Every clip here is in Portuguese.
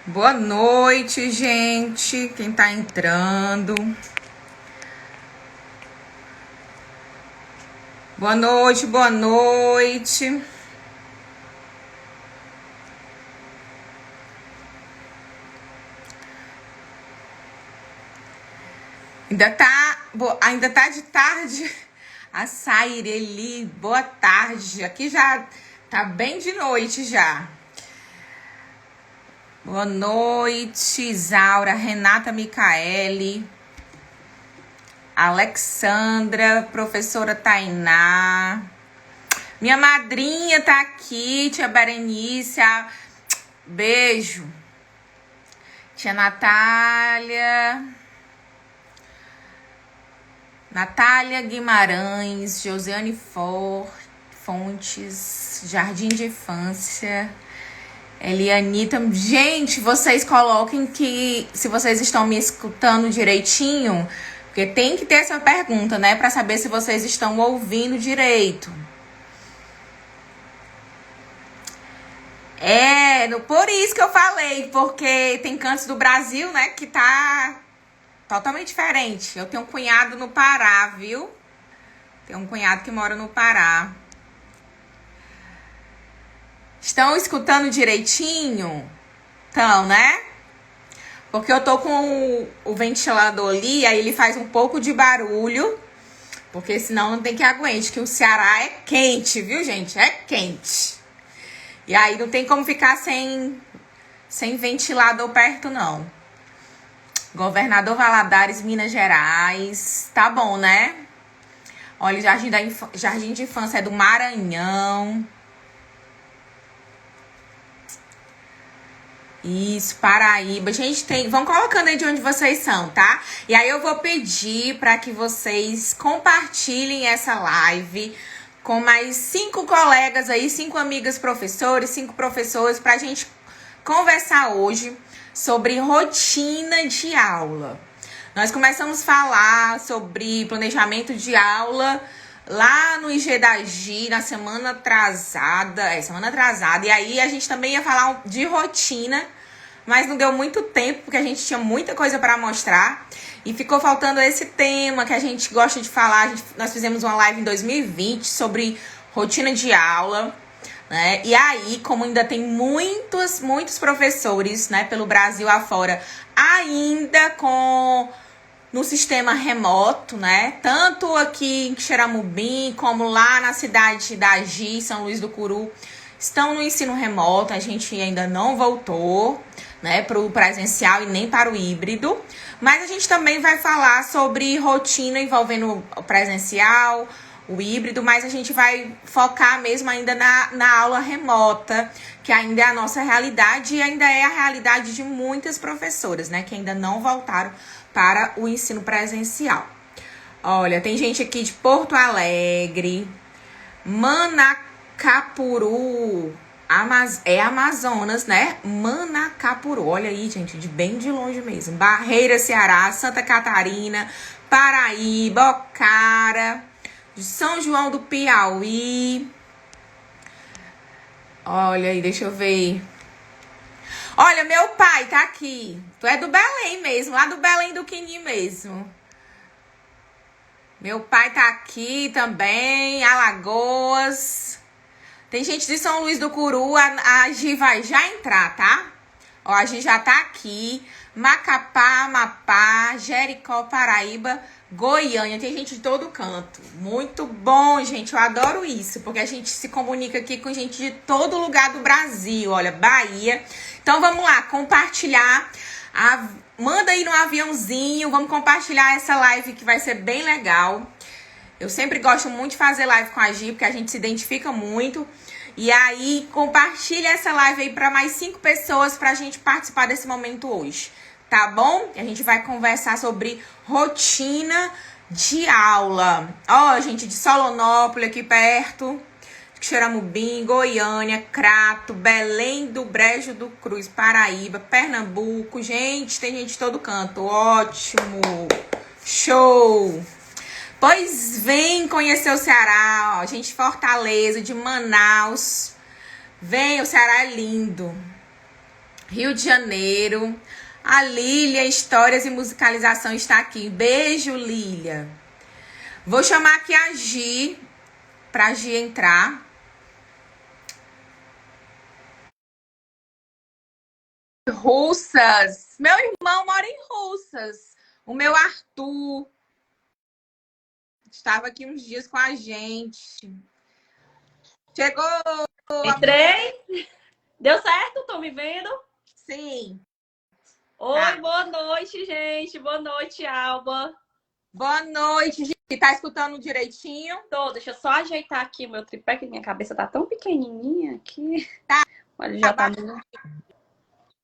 Boa noite, gente. Quem tá entrando? Boa noite, boa noite. Ainda tá de tarde. A Saireli, boa tarde. Aqui já tá bem de noite já. Boa noite, Isaura, Renata Micaele, Alexandra, professora Tainá. Minha madrinha tá aqui, tia Berenice. Beijo. Tia Natália. Natália Guimarães, Josiane Fontes, Jardim de Infância, Elianita. Gente, vocês coloquem que se vocês estão me escutando direitinho, porque tem que ter essa pergunta, né, para saber se vocês estão ouvindo direito. Por isso que eu falei, porque tem cantos do Brasil, né, que tá totalmente diferente. Eu tenho um cunhado no Pará, viu? Tem um cunhado que mora no Pará. Estão escutando direitinho? Então, né? Porque eu tô com o ventilador ali, aí ele faz um pouco de barulho. Porque senão não tem que aguente, que o Ceará é quente, viu, gente? É quente. E aí não tem como ficar sem ventilador perto, não. Governador Valadares, Minas Gerais. Tá bom, né? Olha, Jardim de Infância é do Maranhão. Isso, Paraíba. Gente, vão colocando aí de onde vocês são, tá? E aí eu vou pedir para que vocês compartilhem essa live com mais 5 colegas aí, 5 amigas professores, 5 professores, pra gente conversar hoje sobre rotina de aula. Nós começamos a falar sobre planejamento de aula lá no IG da Gi, na semana atrasada. E aí a gente também ia falar de rotina, mas não deu muito tempo, porque a gente tinha muita coisa para mostrar. E ficou faltando esse tema que a gente gosta de falar. Nós fizemos uma live em 2020 sobre rotina de aula, né? E aí, como ainda tem muitos professores, né, pelo Brasil afora, ainda no sistema remoto, né? Tanto aqui em Xeramubim, como lá na cidade da Gi, São Luís do Curu, estão no ensino remoto. A gente ainda não voltou, né, para o presencial e nem para o híbrido. Mas a gente também vai falar sobre rotina envolvendo o presencial, o híbrido, mas a gente vai focar mesmo ainda na aula remota, que ainda é a nossa realidade e ainda é a realidade de muitas professoras, né, que ainda não voltaram para o ensino presencial. Olha, tem gente aqui de Porto Alegre, Manacapuru, Amazonas, né? Manacapuru, olha aí, gente, bem de longe mesmo. Barreira, Ceará, Santa Catarina, Paraíba, Ocara, São João do Piauí. Olha aí, deixa eu ver. Olha, meu pai tá aqui. Tu é do Belém mesmo, lá do Belém do Quini mesmo. Meu pai tá aqui também, Alagoas. Tem gente de São Luís do Curu, a Gi vai já entrar, tá? Ó, a Gi já tá aqui. Macapá, Amapá, Jericó, Paraíba, Goiânia. Tem gente de todo canto. Muito bom, gente. Eu adoro isso, porque a gente se comunica aqui com gente de todo lugar do Brasil. Olha, Bahia. Então, vamos lá, compartilhar. Manda aí no aviãozinho. Vamos compartilhar essa live que vai ser bem legal. Eu sempre gosto muito de fazer live com a Gi, porque a gente se identifica muito. E aí, compartilha essa live aí para mais 5 pessoas pra gente participar desse momento hoje. Tá bom? A gente vai conversar sobre rotina de aula. Ó, gente, de Solonópolis, aqui perto. Xeramubim, Goiânia, Crato, Belém do Brejo do Cruz, Paraíba, Pernambuco. Gente, tem gente de todo canto. Ótimo! Show! Pois vem conhecer o Ceará, ó. Gente de Fortaleza, de Manaus. Vem, o Ceará é lindo. Rio de Janeiro. A Lília, Histórias e Musicalização está aqui. Beijo, Lília. Vou chamar aqui a Gi, pra Gi entrar. Russas. Meu irmão mora em Russas. O meu Arthur estava aqui uns dias com a gente. Chegou. Entrei. Deu certo? Estão me vendo? Sim. Oi, tá. Boa noite, gente. Boa noite, Alba. Boa noite, Gi. Tá escutando direitinho? Tô. Deixa eu só ajeitar aqui o meu tripé, que minha cabeça tá tão pequenininha aqui. Tá. Olha, já tá...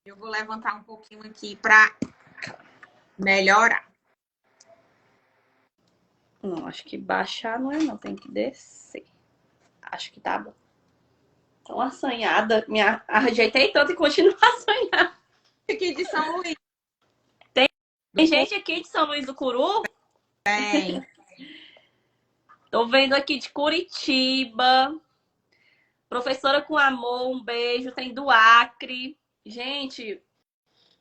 Eu vou levantar um pouquinho aqui pra melhorar. Não, acho que baixar não é não, tem que descer. Acho que tá bom. Tão assanhada. Ajeitei tanto e continuo assanhada. Aqui de São Luís. Tem gente aqui de São Luís do Curu? Tem. Tô vendo aqui de Curitiba. Professora com Amor, um beijo. Tem do Acre. Gente,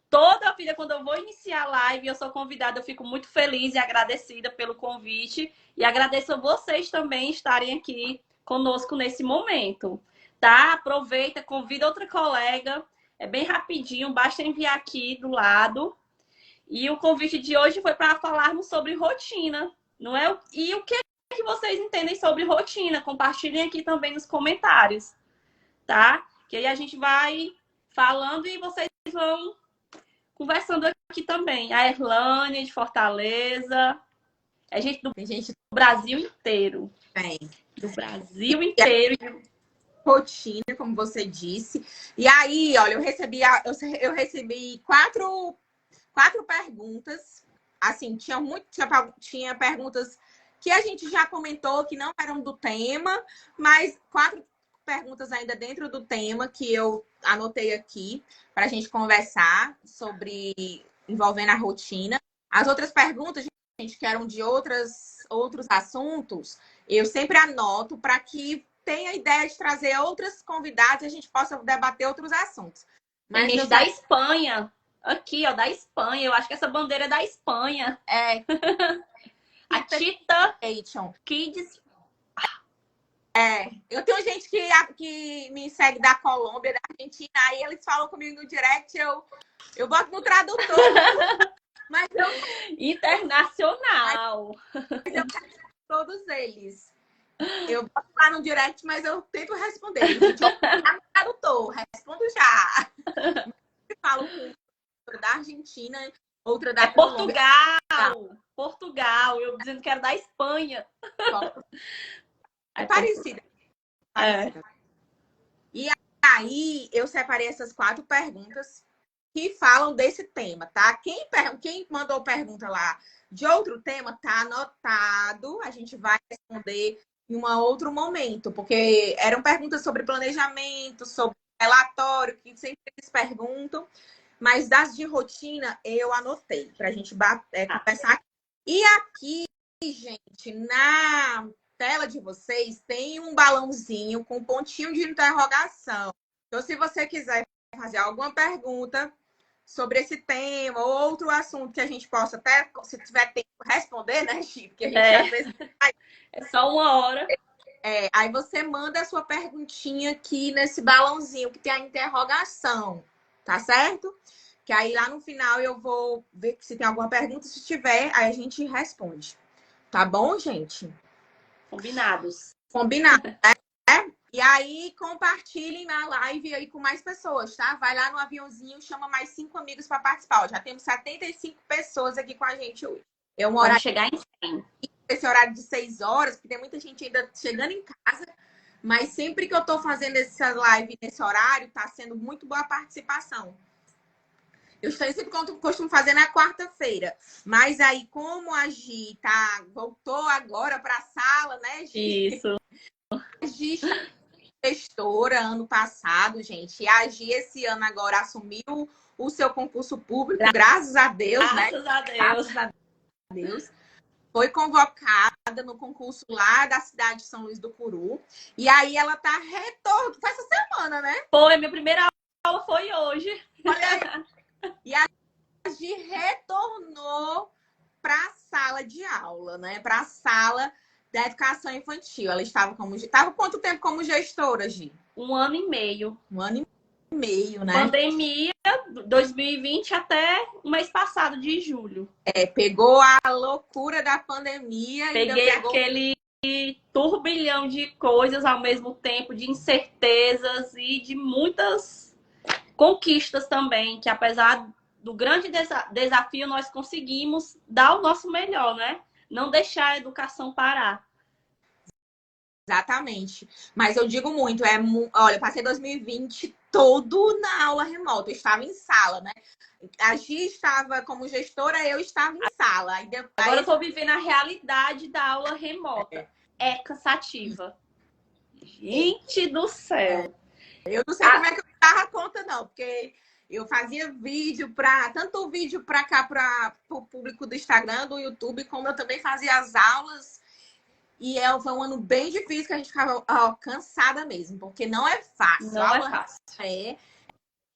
toda a vida, quando eu vou iniciar a live, eu sou convidada, eu fico muito feliz e agradecida pelo convite. E agradeço a vocês também estarem aqui conosco nesse momento. Tá? Aproveita, convida outra colega. É bem rapidinho, basta enviar aqui do lado. E o convite de hoje foi para falarmos sobre rotina, não é? E o que vocês entendem sobre rotina? Compartilhem aqui também nos comentários, tá? Que aí a gente vai falando e vocês vão conversando aqui também. A Erlânia de Fortaleza. É gente do Brasil inteiro. Tem. Do Brasil inteiro. Rotina, como você disse. E aí, olha, eu recebi quatro perguntas. Assim, tinha perguntas que a gente já comentou que não eram do tema, mas 4 perguntas ainda dentro do tema que eu anotei aqui para a gente conversar sobre envolvendo a rotina. As outras perguntas, gente, que eram de outros assuntos, eu sempre anoto para que tenha a ideia de trazer outras convidadas e a gente possa debater outros assuntos. Mas gente da Espanha. Aqui, ó, da Espanha. Eu acho que essa bandeira é da Espanha. É. A Tita Kids. É. Eu tenho gente que me segue da Colômbia, da Argentina, aí eles falam comigo no direct, eu boto no tradutor. Mas eu... Internacional. Mas eu quero todos eles. Eu boto lá no direct, mas eu tento responder. Gente, eu no tradutor, respondo já. Eu falo com outra da Argentina, outra da Colômbia. Portugal. Eu dizendo que era da Espanha. É parecida. E aí, eu separei essas 4 perguntas que falam desse tema, tá? Quem mandou pergunta lá de outro tema, tá anotado. A gente vai responder em um outro momento, porque eram perguntas sobre planejamento, sobre relatório, que sempre eles perguntam. Mas das de rotina, eu anotei pra gente conversar aqui. E aqui, gente, na tela de vocês, tem um balãozinho com pontinho de interrogação. Então, se você quiser fazer alguma pergunta sobre esse tema ou outro assunto que a gente possa até, se tiver tempo, responder, né, Chico? Porque a gente às vezes... É só 1 hora. Aí você manda a sua perguntinha aqui nesse balãozinho que tem a interrogação, tá certo? Que aí lá no final eu vou ver se tem alguma pergunta. Se tiver, aí a gente responde. Tá bom, gente? Combinados. Combinado, né? E aí compartilhem na live aí com mais pessoas, tá? Vai lá no aviãozinho, chama mais 5 amigos para participar. Ó, já temos 75 pessoas aqui com a gente hoje. Vamos chegar em 100. Esse horário de 6 horas, porque tem muita gente ainda chegando em casa. Mas sempre que eu tô fazendo essa live nesse horário, tá sendo muito boa a participação. Eu sempre costumo fazer na quarta-feira. Mas aí, como a Gi voltou agora para a sala, né, Gi? Isso. A Gi gestora ano passado, gente. E a Gi esse ano agora assumiu o seu concurso público, graças a Deus, né? Graças a Deus. Graças a Deus. Foi convocada no concurso lá da cidade de São Luís do Curu. E aí ela tá retornando. Foi essa semana, né? Foi, minha primeira aula foi hoje. Olha aí. E a Gi retornou para a sala de aula, né? Para a sala da educação infantil. Ela estava quanto tempo como gestora, Gi? 1 ano e meio. 1 ano e meio, né? Pandemia, 2020 até o mês passado, de julho. Pegou a loucura da pandemia. Peguei aquele turbilhão de coisas ao mesmo tempo, de incertezas e de muitas conquistas também, que apesar do grande desafio, nós conseguimos dar o nosso melhor, né? Não deixar a educação parar. Exatamente. Mas eu digo muito, olha, eu passei 2020 todo na aula remota. Eu estava em sala, né? A Gi estava como gestora, eu estava em sala. Agora eu estou vivendo a realidade da aula remota. É cansativa. Gente do céu. Eu não sei como é que eu dava conta, não, porque eu fazia vídeo tanto vídeo para cá, para o público do Instagram, do YouTube, como eu também fazia as aulas. E foi um ano bem difícil, que a gente ficava cansada mesmo, porque não é fácil. Não é fácil.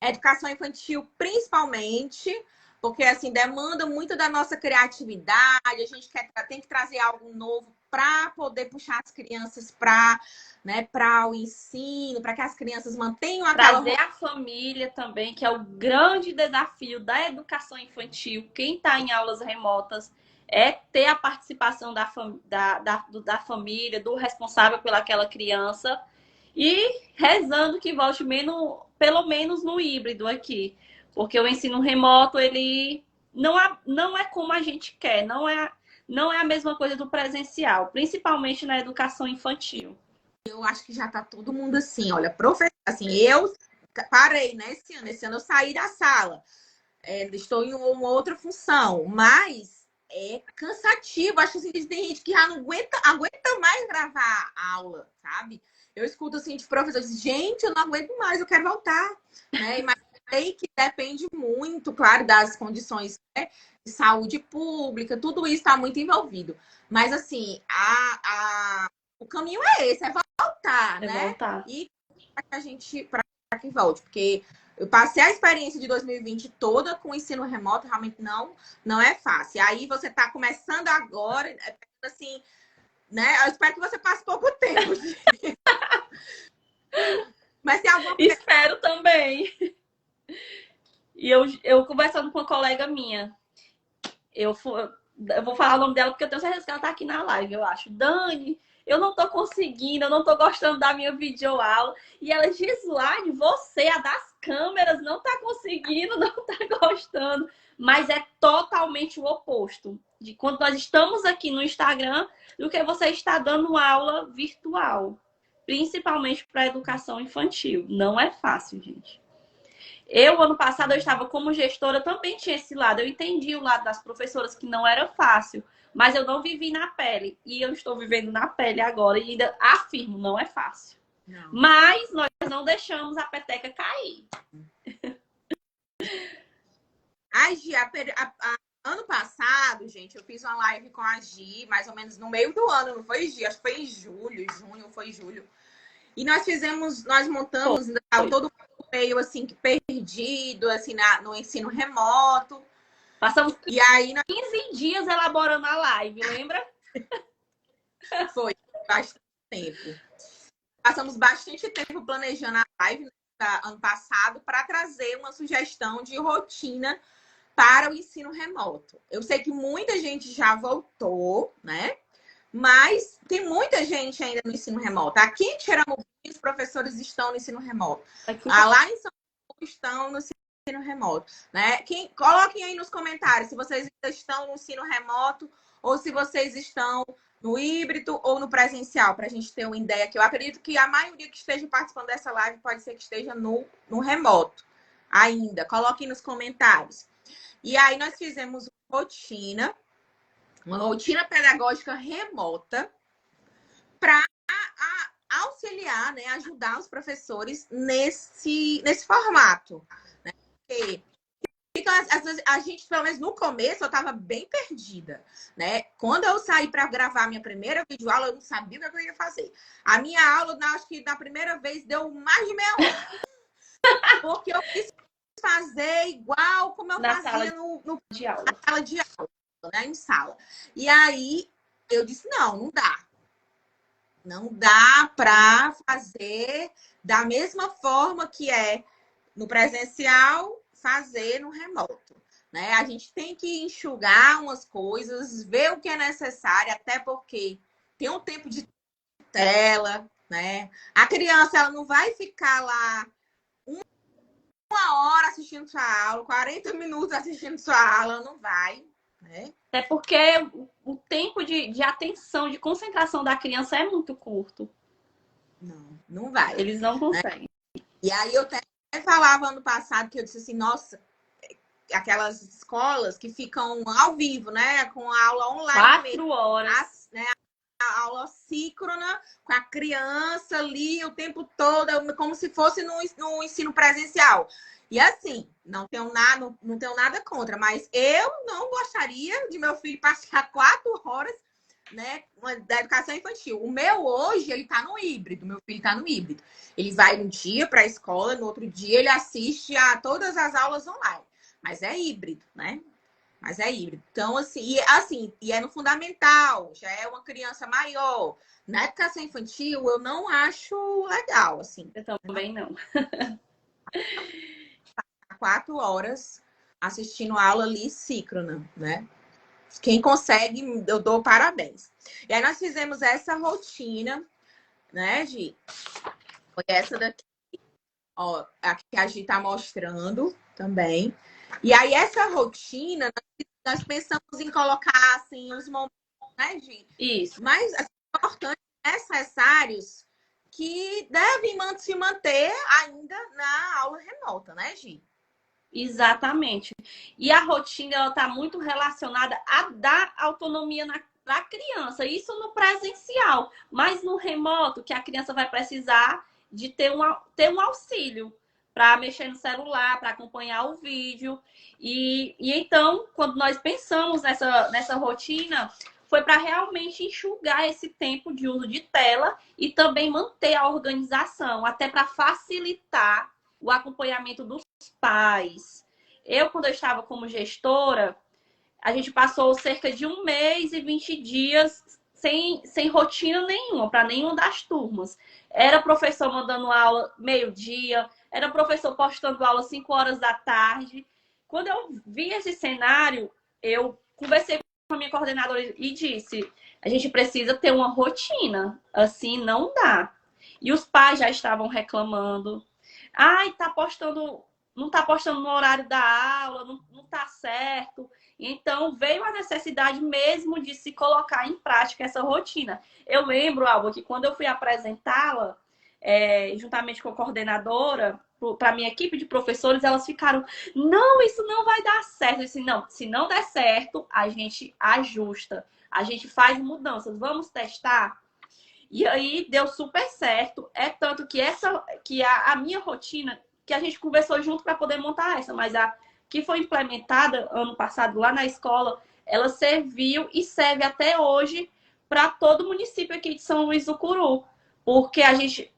Educação infantil, principalmente, porque assim demanda muito da nossa criatividade. A gente tem que trazer algo novo para poder puxar as crianças para o ensino, para que as crianças mantenham trazer a família também, que é o grande desafio da educação infantil. Quem está em aulas remotas é ter a participação da família, do responsável pelaquela criança, e rezando que volte pelo menos no híbrido aqui. Porque o ensino remoto, ele não é como a gente quer, não é a mesma coisa do presencial, principalmente na educação infantil. Eu acho que já tá todo mundo assim, olha, assim, eu parei, né, esse ano eu saí da sala, estou em uma outra função, mas é cansativo. Acho assim, que tem gente que já não aguenta mais gravar a aula, sabe? Eu escuto assim de professores, gente, eu não aguento mais, eu quero voltar, né? Mas sei que depende muito, claro, das condições, né, de saúde pública, tudo isso está muito envolvido. Mas assim, o caminho é esse, é voltar, né? Voltar. E para que volte, porque eu passei a experiência de 2020 toda com o ensino remoto, realmente não é fácil. Aí você está começando agora, assim, né? Eu espero que você passe pouco tempo. Mas tem alguma coisa... Espero também. E eu conversando com uma colega minha, eu vou falar o nome dela porque eu tenho certeza que ela tá aqui na live, eu acho. Dani, eu não tô conseguindo, eu não tô gostando da minha videoaula. E ela, Gislaine, você, a das câmeras, não tá conseguindo, não tá gostando. Mas é totalmente o oposto de quando nós estamos aqui no Instagram do que você está dando aula virtual. Principalmente para a educação infantil. Não é fácil, gente. Ano passado, eu estava como gestora, também tinha esse lado. Eu entendi o lado das professoras que não era fácil, mas eu não vivi na pele. E eu estou vivendo na pele agora e ainda afirmo, não é fácil. Não. Mas nós não deixamos a peteca cair. Ano passado, gente, eu fiz uma live com a Gi, mais ou menos no meio do ano, não foi, Gi? Acho que foi em julho. E nós montamos, todo mundo meio assim, perdido, assim, no ensino remoto. Passamos e aí, 15 dias elaborando a live, lembra? Foi, bastante tempo. Passamos bastante tempo planejando a live ano passado para trazer uma sugestão de rotina para o ensino remoto. Eu sei que muita gente já voltou, né? Mas tem muita gente ainda no ensino remoto. Aqui em Xeramobim, os professores estão no ensino remoto. Lá em São Paulo estão no ensino remoto, né? Coloquem aí nos comentários se vocês ainda estão no ensino remoto ou se vocês estão no híbrido ou no presencial, para a gente ter uma ideia. Que eu acredito que a maioria que esteja participando dessa live pode ser que esteja no remoto ainda. Coloquem nos comentários. E aí nós fizemos uma rotina pedagógica remota para auxiliar, né, ajudar os professores nesse formato, né? Porque então, às vezes, a gente, pelo menos no começo, eu estava bem perdida, né? Quando eu saí para gravar minha primeira videoaula, eu não sabia o que eu ia fazer. A minha aula, acho que na primeira vez, deu mais de meia hora. Porque eu quis fazer igual como eu Na sala fazia no de aula. na sala de aula, né? Em sala. E aí, eu disse, não dá. Não dá para fazer da mesma forma que é no presencial, fazer no remoto. Né? A gente tem que enxugar umas coisas, ver o que é necessário, até porque tem um tempo de tela, né? A criança ela não vai ficar lá uma hora assistindo sua aula, 40 minutos assistindo sua aula, não vai, né? Até porque o tempo de atenção, de concentração da criança é muito curto. Não vai. Eles não Né? conseguem. E aí eu até falava ano passado que eu disse assim, nossa, aquelas escolas que ficam ao vivo, né? Com a aula online mesmo. 4 horas. Né? A aula síncrona com a criança ali o tempo todo, como se fosse no ensino presencial. E assim, não tenho nada contra, mas eu não gostaria de meu filho passar 4 horas, né, da educação infantil. O meu hoje, ele tá no híbrido, meu filho tá no híbrido. Ele vai um dia para a escola, no outro dia ele assiste a todas as aulas online. Mas é híbrido, né? Mas é híbrido. Então, e é no fundamental, já é uma criança maior. Na educação infantil, eu não acho legal, assim. Eu também não. 4 horas assistindo aula ali síncrona, né? Quem consegue, eu dou parabéns. E aí nós fizemos essa rotina, né, Gi? Foi essa daqui, ó, a que a Gi tá mostrando também. E aí essa rotina, nós pensamos em colocar, assim, os momentos, né, Gi? Isso. Mais assim, importantes, necessários, que devem se manter ainda na aula remota, né, Gi? Exatamente. E a rotina ela está muito relacionada a dar autonomia para a criança. Isso no presencial, mas no remoto, que a criança vai precisar de ter um auxílio para mexer no celular, para acompanhar o vídeo. E então, quando nós pensamos nessa rotina, foi para realmente enxugar esse tempo de uso de tela e também manter a organização, até para facilitar o acompanhamento dos pais. Quando eu estava como gestora, a gente passou cerca de 1 mês e 20 dias sem rotina nenhuma, para nenhuma das turmas. Era professor mandando aula meio-dia, era professor postando aula 5 horas da tarde. Quando eu vi esse cenário, eu conversei com a minha coordenadora e disse: a gente precisa ter uma rotina, assim não dá. E os pais já estavam reclamando. Ai, não tá postando no horário da aula, não tá certo. Então, veio a necessidade mesmo de se colocar em prática essa rotina. Eu lembro, Alba, que quando eu fui apresentá-la, juntamente com a coordenadora, para a minha equipe de professores, elas ficaram, não, isso não vai dar certo. Eu disse, não, se não der certo, a gente ajusta, a gente faz mudanças, vamos testar? E aí deu super certo. É tanto que a minha rotina, que a gente conversou junto para poder montar essa, mas a que foi implementada ano passado lá na escola, ela serviu e serve até hoje para todo o município aqui de São Luís do Curu. Porque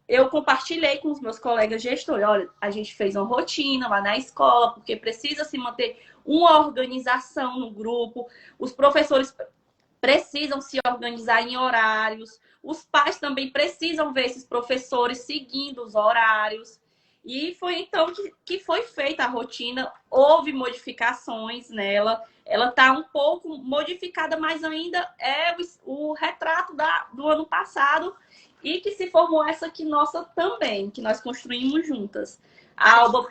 eu compartilhei com os meus colegas gestores, olha, a gente fez uma rotina lá na escola, porque precisa se manter uma organização no grupo, os professores precisam se organizar em horários, os pais também precisam ver esses professores seguindo os horários. E foi então que foi feita a rotina, houve modificações nela, ela está um pouco modificada, mas ainda é o retrato do ano passado e que se formou essa aqui nossa também, que nós construímos juntas. A Alba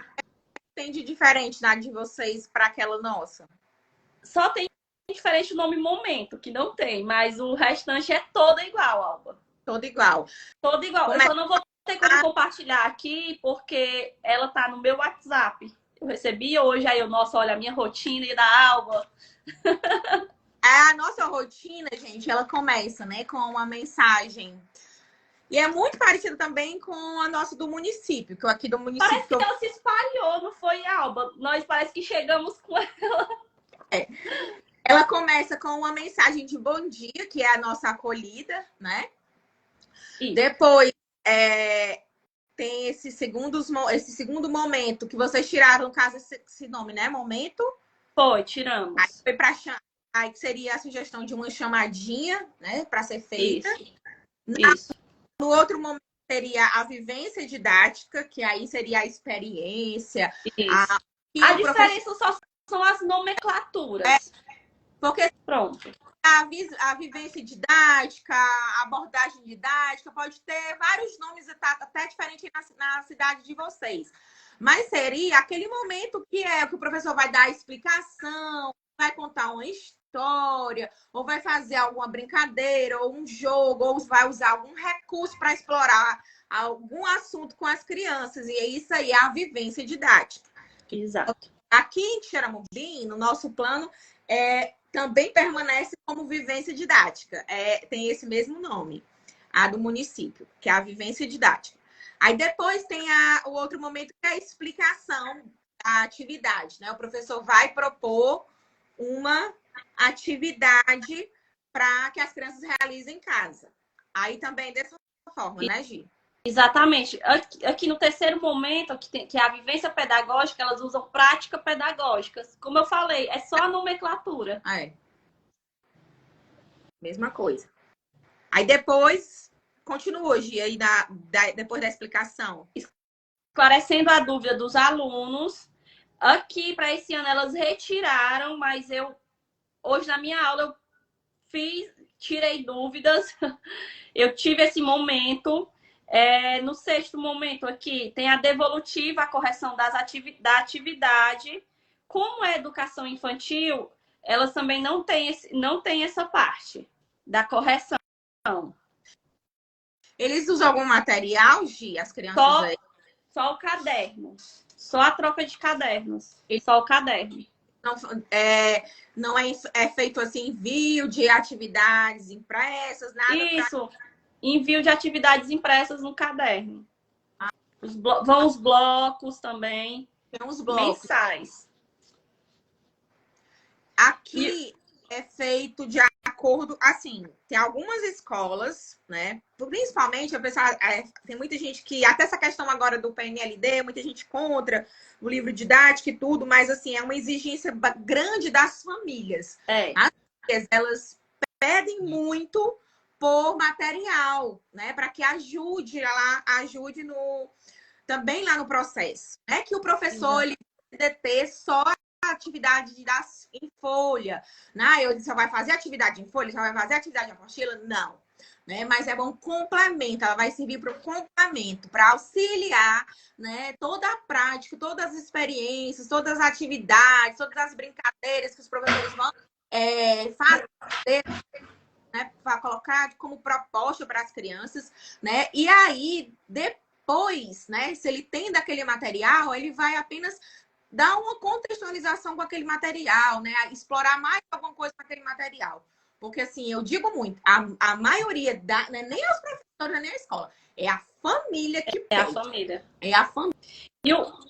tem de diferente na de vocês para aquela nossa? só tem diferente o nome momento, que não tem, mas o restante é toda igual, Alba. Toda igual. Toda igual. Eu só não vou ter como compartilhar aqui, porque ela tá no meu WhatsApp. Eu recebi hoje, aí nossa, olha, a minha rotina e da Alba. A nossa rotina, gente, ela começa, né, com uma mensagem E é muito parecido também com a nossa do município, que eu aqui do município... Parece que ela se espalhou, não foi, Alba? Nós parece que chegamos com ela. Ela começa com uma mensagem de bom dia, que é a nossa acolhida, né? Isso. Depois, tem esse segundo momento que vocês tiraram, no caso, esse nome, né? Momento. Foi, tiramos. Aí foi para aí que seria a sugestão de uma chamadinha, né? Para ser feita. Isso. No outro momento seria a vivência didática, que aí seria a experiência. Isso. A diferença só são as nomenclaturas. Porque pronto. A vivência didática, a abordagem didática, pode ter vários nomes até diferentes na cidade de vocês. Mas seria aquele momento que o professor vai dar a explicação, vai contar uma história, ou vai fazer alguma brincadeira, ou um jogo, ou vai usar algum recurso para explorar algum assunto com as crianças. E é isso aí, a vivência didática. Exato. Aqui em Xeramobim, no nosso plano, também permanece como vivência didática. Tem esse mesmo nome, a do município, que é a vivência didática. Aí depois tem o outro momento, que é a explicação da atividade, né? O professor vai propor uma atividade para que as crianças realizem em casa. Aí também dessa forma, né, Gi? Exatamente. Aqui no terceiro momento, que é a vivência pedagógica, elas usam prática pedagógica. Como eu falei, é só a nomenclatura. Mesma coisa. Aí depois, continua, Gi, aí depois da explicação. Esclarecendo a dúvida dos alunos. Aqui, para esse ano, elas retiraram, mas hoje na minha aula, tirei dúvidas. Eu tive esse momento. No sexto momento aqui, tem a devolutiva, a correção da atividade. Como é educação infantil, elas também não têm essa parte da correção. Eles usam algum material, Gi, as crianças aí? Só o caderno. Só a troca de cadernos. Só o caderno. Não é feito assim, envio de atividades impressas, nada? Isso. Envio de atividades impressas no caderno. Vão os blocos também. Tem uns blocos. Mensais. Aqui é feito de acordo, assim, tem algumas escolas, né? Principalmente, tem muita gente que, até essa questão agora do PNLD, muita gente contra o livro didático e tudo, mas assim, é uma exigência grande das famílias. As famílias, elas pedem muito por material, né? Para que ajude também lá no processo. Não é que o professor ele ter só a atividade em folha. Né? Eu disse, só vai fazer atividade em folha, só vai fazer atividade em apostila? Não. Né? Mas é bom complemento, ela vai servir para o complemento, para auxiliar, né, toda a prática, todas as experiências, todas as atividades, todas as brincadeiras que os professores vão fazer, né, para colocar como proposta para as crianças, né? E aí, depois, né, se ele tem daquele material, ele vai apenas dar uma contextualização com aquele material, né? Explorar mais alguma coisa com aquele material. Porque, assim, eu digo muito, a maioria, não é nem os professores, nem a escola, é a família que pede. É a família. É a família.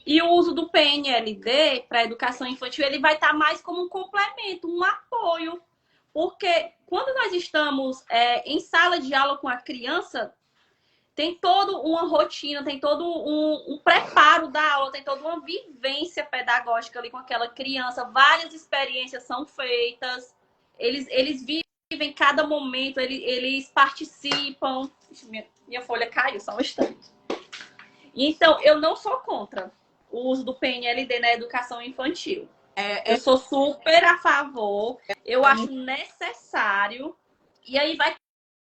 E o uso do PNLD para a educação infantil, ele vai estar mais como um complemento, um apoio. Porque quando nós estamos em sala de aula com a criança, tem toda uma rotina, tem todo um preparo da aula, tem toda uma vivência pedagógica ali com aquela criança. Várias experiências são feitas. Eles vivem cada momento, eles participam. Minha folha caiu, só um instante. Então, eu não sou contra o uso do PNLD na educação infantil. Eu sou super a favor. Eu acho necessário. E aí vai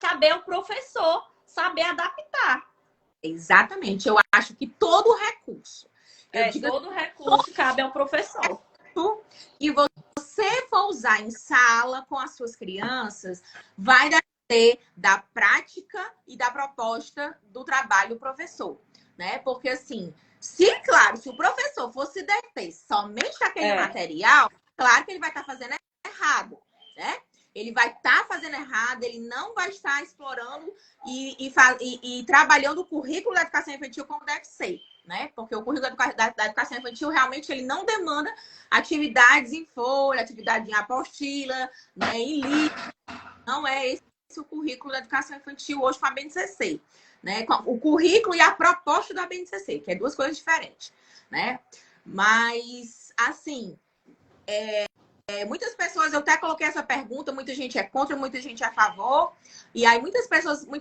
caber ao professor saber adaptar. Exatamente. Eu acho que todo recurso. Todo recurso cabe ao professor. E você for usar em sala com as suas crianças, vai depender da prática e da proposta do trabalho do professor, né? Porque assim, se o professor fosse deter somente aquele material, claro que ele vai estar fazendo errado, né? ele vai estar fazendo errado, ele não vai estar explorando e trabalhando o currículo da educação infantil como deve ser, né? Porque o currículo da educação infantil realmente ele não demanda atividades em folha, atividade em apostila, né, em livro. Não é esse o currículo da educação infantil hoje com a BNCC, né? O currículo e a proposta da BNCC, que é duas coisas diferentes, né? Mas, assim, muitas pessoas, eu até coloquei essa pergunta, muita gente é contra, muita gente é a favor. E aí muitos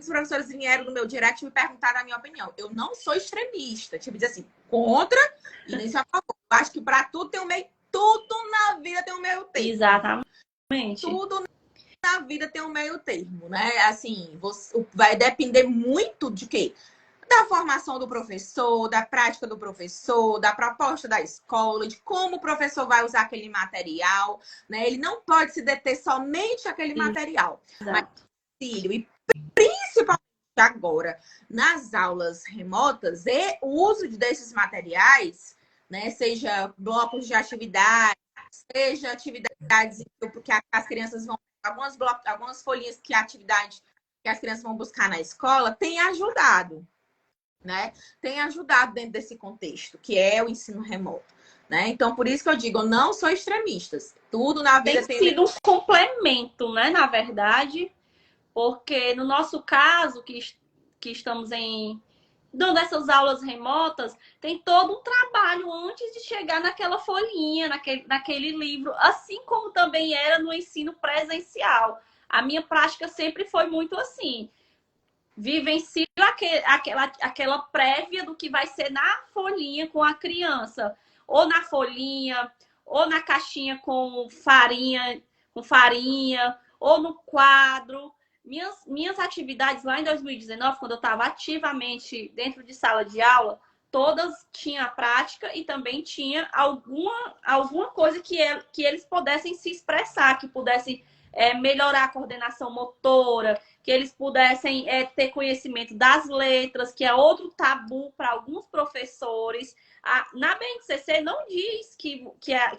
professores vieram no meu direct me perguntaram a minha opinião. Eu não sou extremista, tipo, dizer assim, contra e nem sou a favor. Eu acho que para tudo tem um meio, tudo na vida tem um meio termo. Exatamente. Tudo na vida tem um meio termo, né? Assim, vai depender muito de quê? Da formação do professor, da prática do professor, da proposta da escola, de como o professor vai usar aquele material, né? Ele não pode se deter somente aquele material. Mas, filho, e principalmente agora, nas aulas remotas, e o uso desses materiais, né? Seja blocos de atividade, seja atividades que as crianças vão algumas folhinhas que atividade que as crianças vão buscar na escola, tem ajudado, né? Tem ajudado dentro desse contexto, que é o ensino remoto, né? Então, por isso que eu digo, eu não sou extremista. Tudo na vida tem sido um complemento, né, na verdade, porque no nosso caso, que estamos dando essas aulas remotas, tem todo um trabalho antes de chegar naquela folhinha, naquele livro, assim como também era no ensino presencial. A minha prática sempre foi muito assim. Vivencio aquela prévia do que vai ser na folhinha com a criança. Ou na folhinha, ou na caixinha com farinha, ou no quadro. Minhas atividades lá em 2019, quando eu estava ativamente dentro de sala de aula, todas tinham a prática e também tinha alguma coisa que eles pudessem se expressar, que pudessem melhorar a coordenação motora, que eles pudessem ter conhecimento das letras, que é outro tabu para alguns professores. Na BNCC não diz que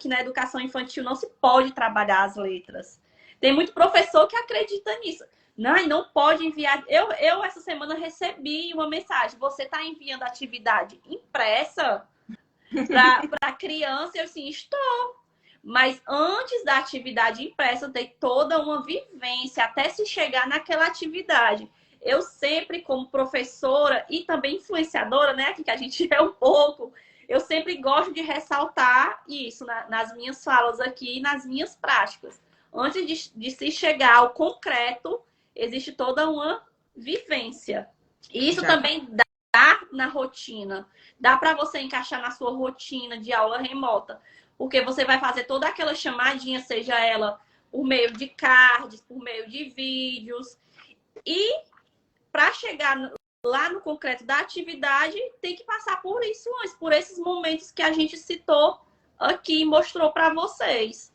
na educação infantil não se pode trabalhar as letras. Tem muito professor que acredita nisso. Não pode enviar. Eu essa semana recebi uma mensagem. Você está enviando atividade impressa para a criança? Eu assim, estou. Mas antes da atividade impressa, tem toda uma vivência até se chegar naquela atividade. Eu sempre, como professora e também influenciadora, né? Que a gente é um pouco, eu sempre gosto de ressaltar isso nas minhas falas aqui, nas minhas práticas. Antes de se chegar ao concreto, existe toda uma vivência. E isso também dá na rotina. Dá para você encaixar na sua rotina de aula remota. Porque você vai fazer toda aquela chamadinha, seja ela por meio de cards, por meio de vídeos. E para chegar lá no concreto da atividade, tem que passar por isso antes, por esses momentos que a gente citou aqui e mostrou para vocês.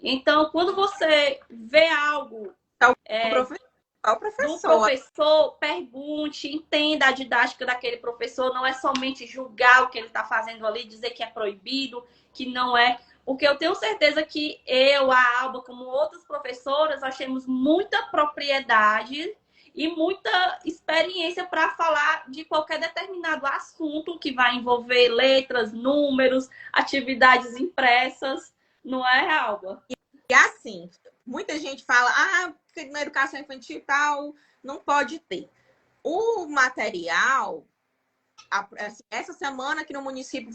Então, quando você vê algo do professor, pergunte, entenda a didática daquele professor. Não é somente julgar o que ele está fazendo ali, dizer que é proibido, que não é. Porque eu tenho certeza que eu, a Alba, como outras professoras, nós temos muita propriedade e muita experiência para falar de qualquer determinado assunto que vai envolver letras, números, atividades impressas. Não é, Alba? E assim, muita gente fala, na educação infantil e tal, não pode ter. O material, essa semana aqui no município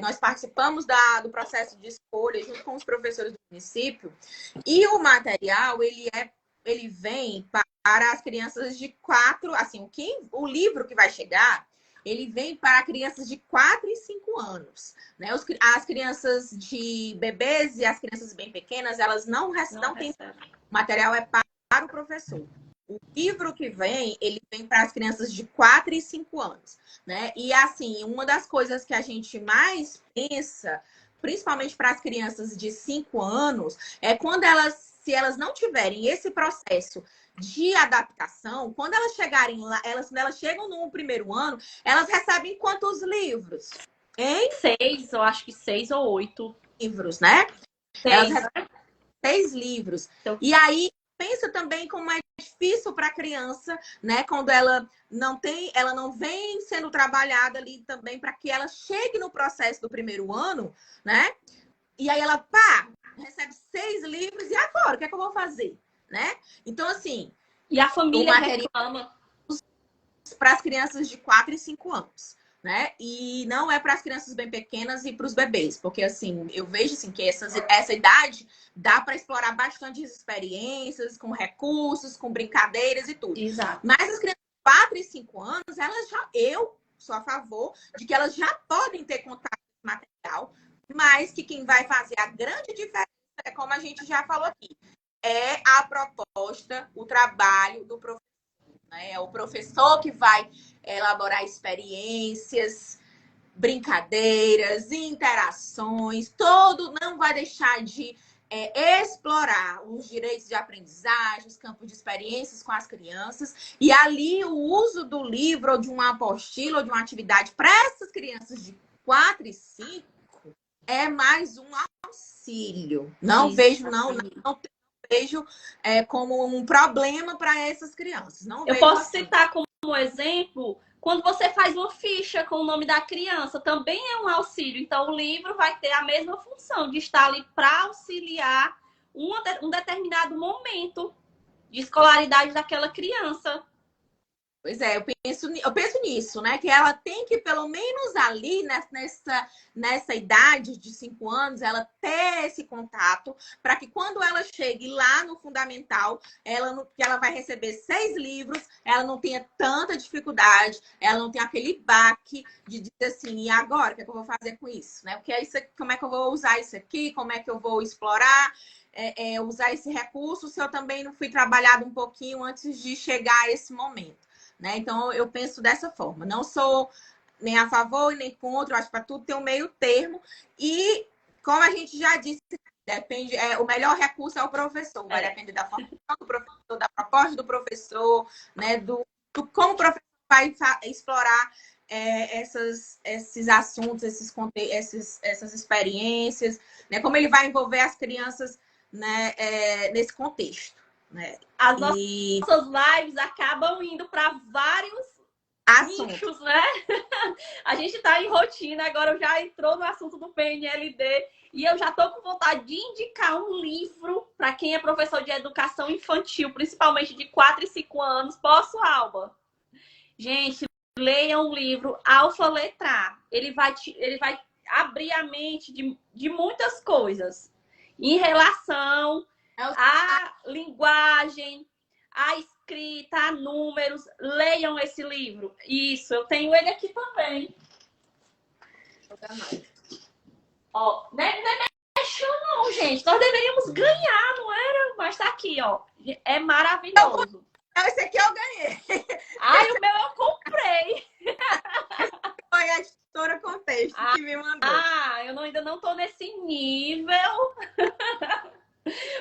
nós participamos do processo de escolha junto com os professores do município, e o material, ele vem para as crianças de 4, assim, o livro que vai chegar, ele vem para crianças de 4 e 5 anos. Né? As crianças de bebês e as crianças bem pequenas, elas não têm. O material é para o professor. O livro que vem, ele vem para as crianças de 4 e 5 anos. Né? E, assim, uma das coisas que a gente mais pensa, principalmente para as crianças de 5 anos, é quando se elas não tiverem esse processo de adaptação, quando elas chegarem lá, quando elas chegam no primeiro ano, elas recebem quantos livros? Hein? 6, eu acho que 6 ou 8 livros, né? 6, né? 6 livros. Então, E aí, pensa também como é difícil para a criança, né? Quando ela não vem sendo trabalhada ali também para que ela chegue no processo do primeiro ano, né? E aí ela, pá, recebe 6 livros, e agora? O que é que eu vou fazer? Né? Então, assim, e a o família material reclama. para as crianças de 4 e 5 anos. Né? E não é para as crianças bem pequenas e para os bebês, porque assim, eu vejo assim, que essa idade dá para explorar bastante experiências, com recursos, com brincadeiras e tudo. Exato. Mas as crianças de 4 e 5 anos, eu sou a favor de que elas já podem ter contato com esse material, mas que quem vai fazer a grande diferença é, como a gente já falou aqui, é a proposta, o trabalho do professor. É o professor que vai elaborar experiências, brincadeiras, interações, todo não vai deixar de explorar os direitos de aprendizagem, os campos de experiências com as crianças. E ali o uso do livro, ou de uma apostila, ou de uma atividade para essas crianças de 4 e 5 é mais um auxílio. Não vejo, não vejo como um problema para essas crianças. Não Eu vejo posso assim. citar como exemplo, quando você faz uma ficha com o nome da criança, também é um auxílio. Então, o livro vai ter a mesma função de estar ali para auxiliar um determinado momento de escolaridade daquela criança. Pois é, eu penso nisso, né? Que ela tem que, pelo menos ali, nessa idade de 5 anos, ela ter esse contato, para que quando ela chegue lá no fundamental, que ela vai receber 6 livros, ela não tenha tanta dificuldade, ela não tenha aquele baque de dizer assim, e agora, o que é que eu vou fazer com isso? Né? O que é isso aqui? Como é que eu vou usar isso aqui? Como é que eu vou explorar? Usar esse recurso, se eu também não fui trabalhado um pouquinho antes de chegar a esse momento. Né? Então, eu penso dessa forma. Não sou nem a favor e nem contra. Eu acho que para tudo tem um meio termo. E, como a gente já disse, depende, o melhor recurso é o professor. Vai depender da formação do professor, da proposta do professor, né? do como o professor vai explorar esses assuntos, essas experiências, né? Como ele vai envolver as crianças, né? Nesse contexto. Né? As nossas lives acabam indo para vários nichos, né? A gente está em rotina, agora já entrou no assunto do PNLD e eu já estou com vontade de indicar um livro para quem é professor de educação infantil, principalmente de 4 e 5 anos. Posso, Alba? Gente, leiam o livro Alfa Letrar. Ele vai abrir a mente de muitas coisas em relação à linguagem, à escrita, a números. Leiam esse livro. Isso, eu tenho ele aqui também. Ó, não é não, gente. Nós deveríamos ganhar, não era? Mas tá aqui, ó. É maravilhoso. Esse aqui eu ganhei. Ai, o meu eu comprei. Foi a editora Contexto que me mandou. Eu ainda não tô nesse nível.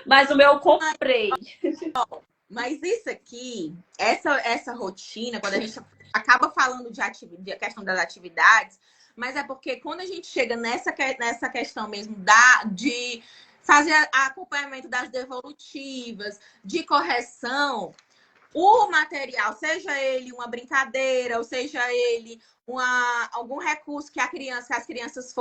Mas o meu eu comprei. Mas isso aqui, essa rotina, quando a gente acaba falando de questão das atividades, mas é porque quando a gente chega nessa questão mesmo de fazer acompanhamento das devolutivas, de correção, o material, seja ele uma brincadeira, ou seja ele algum recurso que as crianças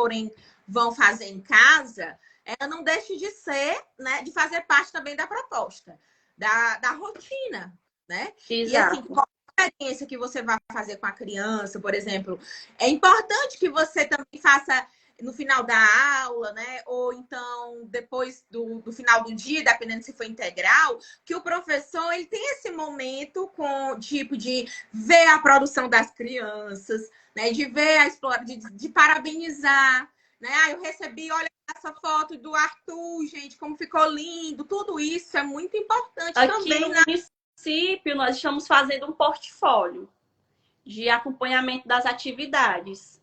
vão fazer em casa, ela não deixa de ser, né, de fazer parte também da proposta, da rotina, né? Exato. E assim, qual a experiência que você vai fazer com a criança, por exemplo, é importante que você também faça no final da aula, né? Ou então depois do final do dia, dependendo se for integral, que o professor ele tem esse momento com tipo de ver a produção das crianças, né? De ver de parabenizar, né? Eu recebi, olha essa foto do Arthur, gente, como ficou lindo. Tudo isso é muito importante aqui também. No município, nós estamos fazendo um portfólio de acompanhamento das atividades.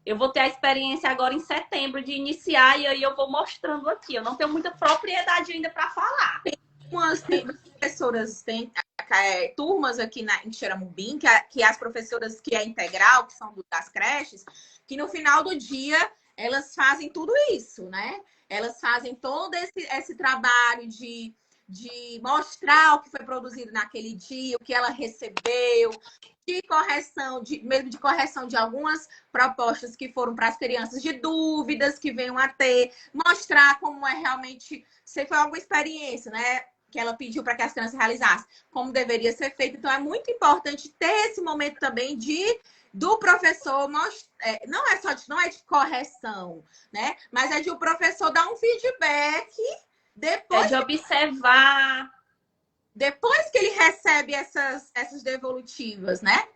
Eu vou ter a experiência agora em setembro de iniciar e aí eu vou mostrando aqui. Eu não tenho muita propriedade ainda para falar. Tem professoras, tem turmas aqui em Xeramubim, que as professoras que é integral, que são das creches, que no final do dia elas fazem tudo isso, né? Elas fazem todo esse trabalho de mostrar o que foi produzido naquele dia, o que ela recebeu, de correção, mesmo de correção de algumas propostas que foram para as crianças, de dúvidas que venham a ter, mostrar como é realmente, se foi alguma experiência, né? Que ela pediu para que as crianças realizassem, como deveria ser feito. Então, é muito importante ter esse momento também do professor não é de correção, né? Mas é de o professor dar um feedback É depois, de observar. depois que ele recebe essas devolutivas, né?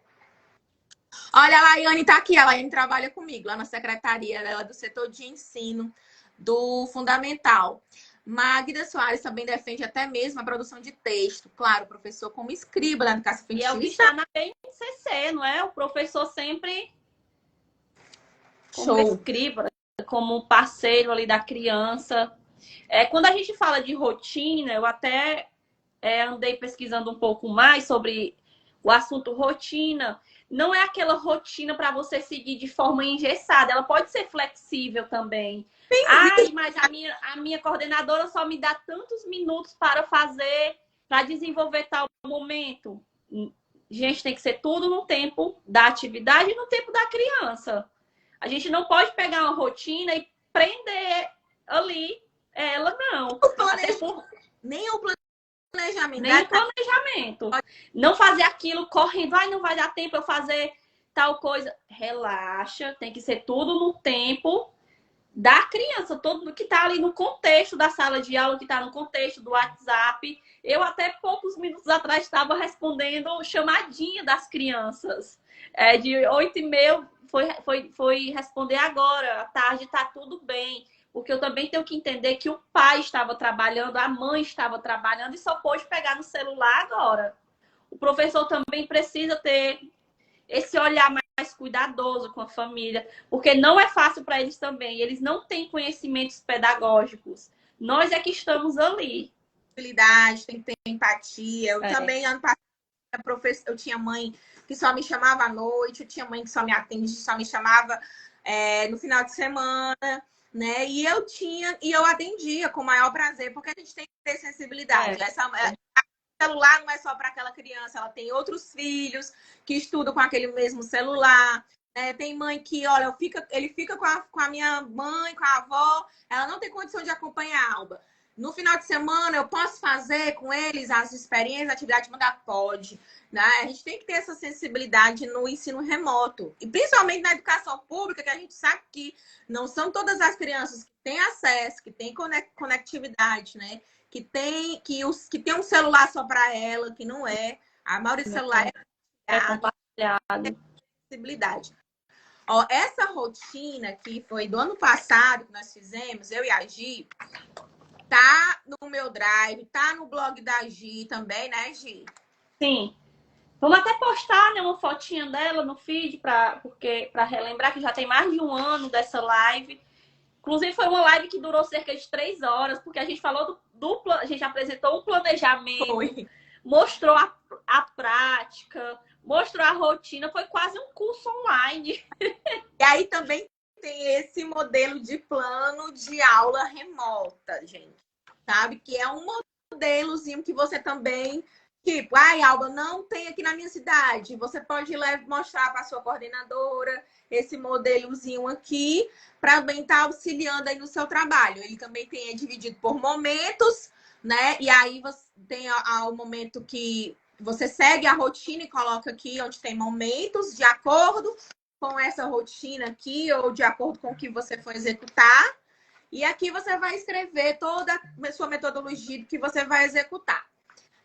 Olha, a Laiane tá aqui, a Laiane trabalha comigo lá na secretaria, ela é do setor de ensino do fundamental. Magda Soares também defende até mesmo a produção de texto. Claro, o professor como escriba da educação E é o infantil que está está na BNCC, não é? O professor sempre como show. escriba, como parceiro ali da criança. Quando a gente fala de rotina, eu até andei pesquisando um pouco mais sobre o assunto rotina. Não é aquela rotina para você seguir de forma engessada, ela pode ser flexível também. Ai, mas a minha coordenadora só me dá tantos minutos para fazer, para desenvolver tal momento. Gente, tem que ser tudo no tempo da atividade e no tempo da criança. A gente não pode pegar uma rotina e prender ali ela, não. Até por... Nem o planejamento Nem o planejamento. Não fazer aquilo correndo, não vai dar tempo eu fazer tal coisa. Relaxa, tem que ser tudo no tempo da criança, todo que está ali no contexto da sala de aula, que está no contexto do WhatsApp. Eu até poucos minutos atrás estava respondendo chamadinha das crianças. De 8h30 foi responder agora, à tarde está tudo bem. Porque eu também tenho que entender que o pai estava trabalhando, a mãe estava trabalhando e só pôde pegar no celular agora. O professor também precisa ter esse olhar mais cuidadoso com a família, porque não é fácil para eles também. Eles não têm conhecimentos pedagógicos. Nós é que estamos ali. Tem que ter empatia. Eu também, ano passado, eu tinha mãe que só me chamava à noite, eu tinha mãe que só me chamava no final de semana, né? E eu atendia com o maior prazer, porque a gente tem que ter sensibilidade. O celular não é só para aquela criança, ela tem outros filhos que estudam com aquele mesmo celular. Tem mãe que, olha, ele fica com a minha mãe, com a avó, ela não tem condição de acompanhar a Alba. No final de semana, eu posso fazer com eles as experiências, a atividade mandar? Pode. Né? A gente tem que ter essa sensibilidade no ensino remoto. E principalmente na educação pública, que a gente sabe que não são todas as crianças que têm acesso, que têm conectividade, né? Que tem um celular só para ela, que não é. A maioria do celular é compartilhado. Sensibilidade. Ó, essa rotina que foi do ano passado que nós fizemos, eu e a Gi, tá no meu drive, tá no blog da Gi também, né, Gi? Sim. Vamos até postar, né, uma fotinha dela no feed para relembrar que já tem mais de um ano dessa live. Inclusive, foi uma live que durou cerca de 3 horas, porque a gente falou a gente apresentou um planejamento, mostrou a prática, mostrou a rotina, foi quase um curso online. E aí também tem esse modelo de plano de aula remota, gente. Sabe? Que é um modelozinho que você também... Tipo, Alba, não tem aqui na minha cidade. Você pode mostrar para a sua coordenadora esse modelozinho aqui para bem estar auxiliando aí no seu trabalho. Ele também é dividido por momentos, né? E aí você tem o momento que você segue a rotina e coloca aqui onde tem momentos de acordo com essa rotina aqui ou de acordo com o que você for executar. E aqui você vai escrever toda a sua metodologia que você vai executar.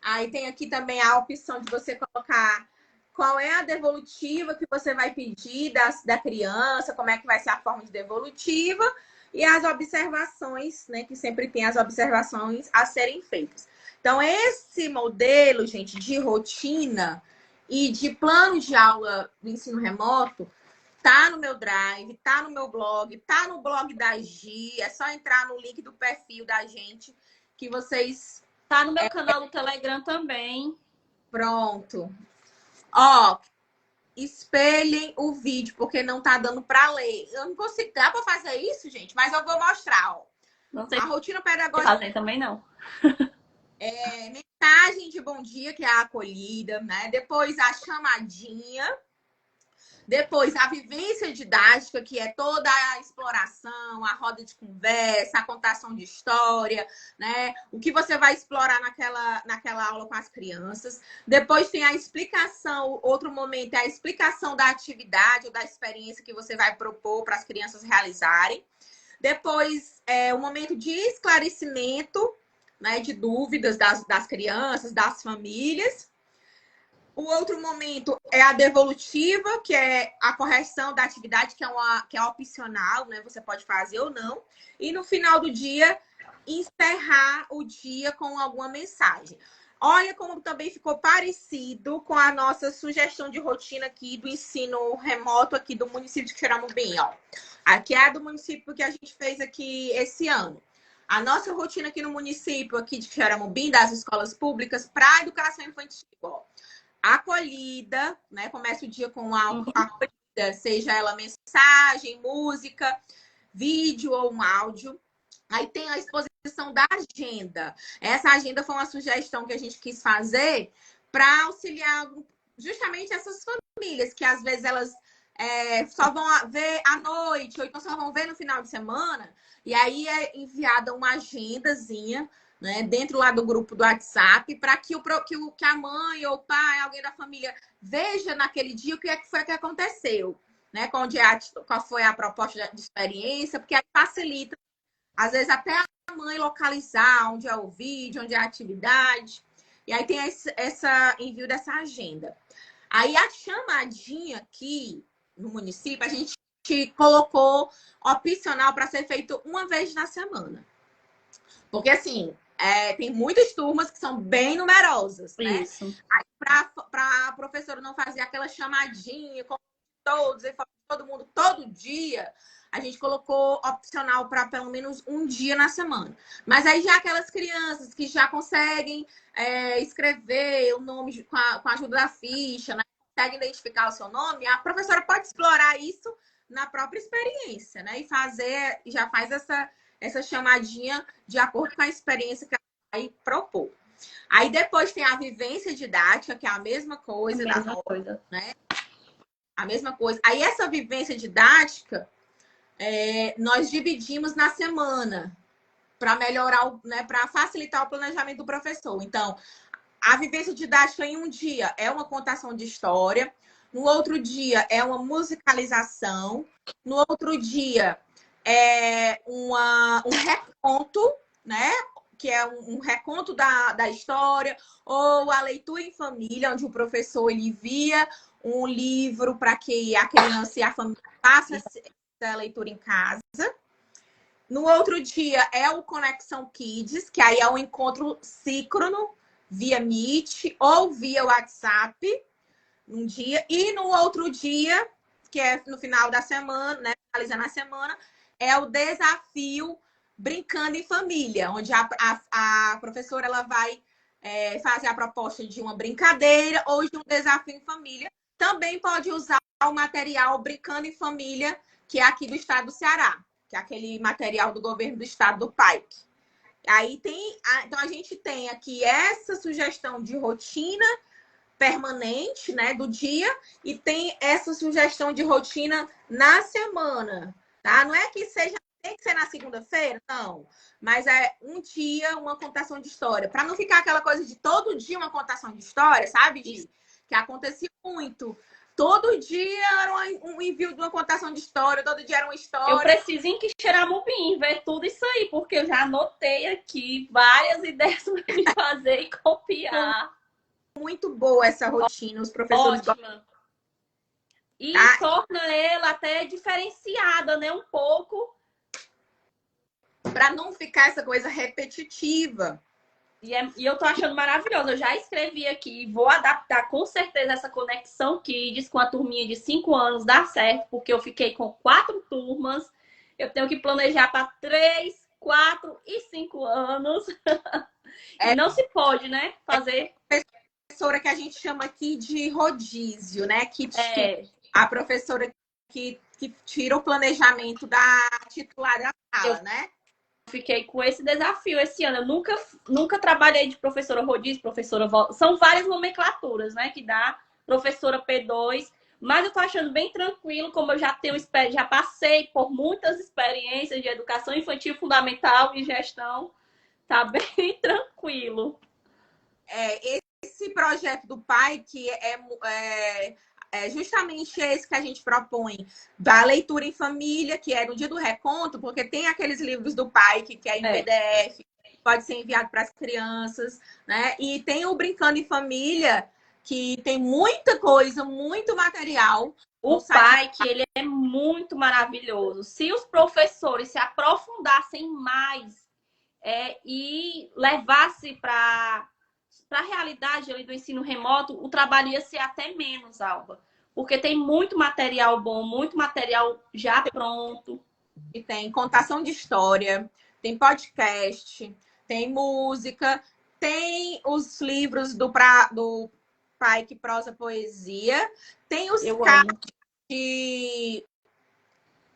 Aí tem aqui também a opção de você colocar qual é a devolutiva que você vai pedir da criança, como é que vai ser a forma de devolutiva e as observações, né? Que sempre tem as observações a serem feitas. Então, esse modelo, gente, de rotina e de plano de aula do ensino remoto tá no meu drive, tá no meu blog, tá no blog da Gi. É só entrar no link do perfil da gente que vocês... Tá no meu canal do Telegram também. Pronto. Ó, espelhem o vídeo, porque não tá dando para ler. Eu não consigo... Dá para fazer isso, gente? Mas eu vou mostrar, ó. Não sei A se rotina pedagógica fazem também, não. é mensagem de bom dia, que é a acolhida, né? Depois a chamadinha. Depois, a vivência didática, que é toda a exploração, a roda de conversa, a contação de história, né? O que você vai explorar naquela aula com as crianças. Depois tem a explicação, outro momento é a explicação da atividade ou da experiência que você vai propor para as crianças realizarem. Depois, o momento de esclarecimento, né, de dúvidas das crianças, das famílias. O outro momento é a devolutiva, que é a correção da atividade, que é opcional, né? Você pode fazer ou não. E no final do dia, encerrar o dia com alguma mensagem. Olha como também ficou parecido com a nossa sugestão de rotina aqui do ensino remoto aqui do município de Xeramobim, ó. Aqui é a do município que a gente fez aqui esse ano. A nossa rotina aqui no município aqui de Xeramobim, das escolas públicas, para a educação infantil, ó. Acolhida, né? Começa o dia com a acolhida, seja ela mensagem, música, vídeo ou um áudio. Aí tem a exposição da agenda. Essa agenda foi uma sugestão que a gente quis fazer para auxiliar justamente essas famílias que às vezes elas só vão ver à noite, ou então só vão ver no final de semana. E aí é enviada uma agendazinha, né, dentro lá do grupo do WhatsApp, para que a mãe ou o pai, alguém da família, veja naquele dia o que foi que aconteceu, né? Qual foi a proposta de experiência, porque aí facilita, às vezes, até a mãe localizar onde é o vídeo, onde é a atividade. E aí tem esse envio dessa agenda. Aí a chamadinha aqui no município, a gente colocou opcional para ser feito uma vez na semana. Porque, assim, tem muitas turmas que são bem numerosas, né? Isso. Aí, para a professora não fazer aquela chamadinha com todos, e todo mundo todo dia, a gente colocou opcional para pelo menos um dia na semana. Mas aí já aquelas crianças que já conseguem escrever o nome com a ajuda da ficha, né? Conseguem identificar o seu nome, a professora pode explorar isso na própria experiência, né? E já faz essa chamadinha de acordo com a experiência que ela vai propor. Aí depois tem a vivência didática, que é a mesma coisa. Né? A mesma coisa. Aí essa vivência didática, nós dividimos na semana para melhorar, né, para facilitar o planejamento do professor. Então, a vivência didática em um dia é uma contação de história, no outro dia é uma musicalização, no outro dia é um reconto, né? Que é um reconto da história, ou a leitura em família, onde o professor ele envia um livro para que a criança e a família façam essa leitura em casa. No outro dia é o Conexão Kids, que aí é um encontro síncrono via Meet ou via WhatsApp um dia. E no outro dia, que é no final da semana, né, finalizando a semana, é o desafio Brincando em Família, onde a professora ela vai fazer a proposta de uma brincadeira ou de um desafio em família. Também pode usar o material Brincando em Família, que é aqui do estado do Ceará, que é aquele material do governo do estado do PAIC. Aí então a gente tem aqui essa sugestão de rotina permanente, né, do dia, e tem essa sugestão de rotina na semana, tá? Não é que tem que ser na segunda-feira, não. Mas é um dia, uma contação de história. Para não ficar aquela coisa de todo dia uma contação de história, sabe, Gi? Que acontecia muito. Todo dia era um envio de uma contação de história, todo dia era uma história. Eu preciso em que Xeramobim ver tudo isso aí, porque eu já anotei aqui várias ideias para me fazer e copiar. Muito boa essa rotina, os professores gostam. E torna ela até diferenciada, né? Um pouco. Para não ficar essa coisa repetitiva. E eu tô achando maravilhoso. Eu já escrevi aqui, vou adaptar com certeza essa Conexão Kids com a turminha de 5 anos, dá certo, porque eu fiquei com 4 turmas. Eu tenho que planejar para 3, 4 e 5 anos. E não se pode, né? Fazer. Professora que a gente chama aqui de rodízio, né? A professora que tira o planejamento da titular da sala, né? fiquei com esse desafio esse ano. Eu nunca trabalhei de professora rodízio, São várias nomenclaturas, né? Que dá professora P2. Mas eu tô achando bem tranquilo, como eu já passei por muitas experiências de educação infantil fundamental e gestão. Tá bem tranquilo. Esse projeto do pai, que é justamente esse que a gente propõe, da leitura em família, que é no dia do reconto, porque tem aqueles livros do pai que é em PDF, pode ser enviado para as crianças, né? E tem o Brincando em Família, que tem muita coisa, muito material. O pai, que ele é muito maravilhoso. Se os professores se aprofundassem mais e levasse para a realidade ali do ensino remoto, o trabalho ia ser até menos, Alba. Porque tem muito material bom, muito material já pronto. E tem contação de história, tem podcast, tem música, tem os livros do Pai que Prosa Poesia, tem os cards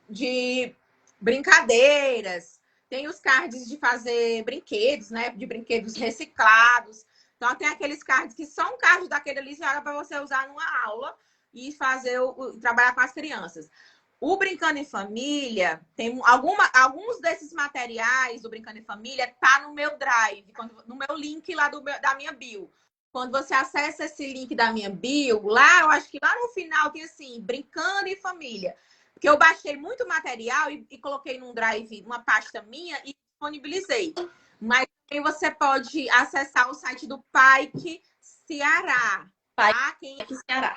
de brincadeiras, tem os cards de fazer brinquedos, né? De brinquedos reciclados. Então, tem aqueles cards que são cards daquele ali para você usar numa aula e fazer trabalhar com as crianças. O Brincando em Família, tem alguns desses materiais do Brincando em Família tá no meu drive, no meu link lá da minha bio. Quando você acessa esse link da minha bio, lá, eu acho que lá no final tem assim, Brincando em Família. Porque eu baixei muito material e coloquei num drive, uma pasta minha e disponibilizei. Mas também você pode acessar o site do PAIC Ceará. Tá? Quem é Ceará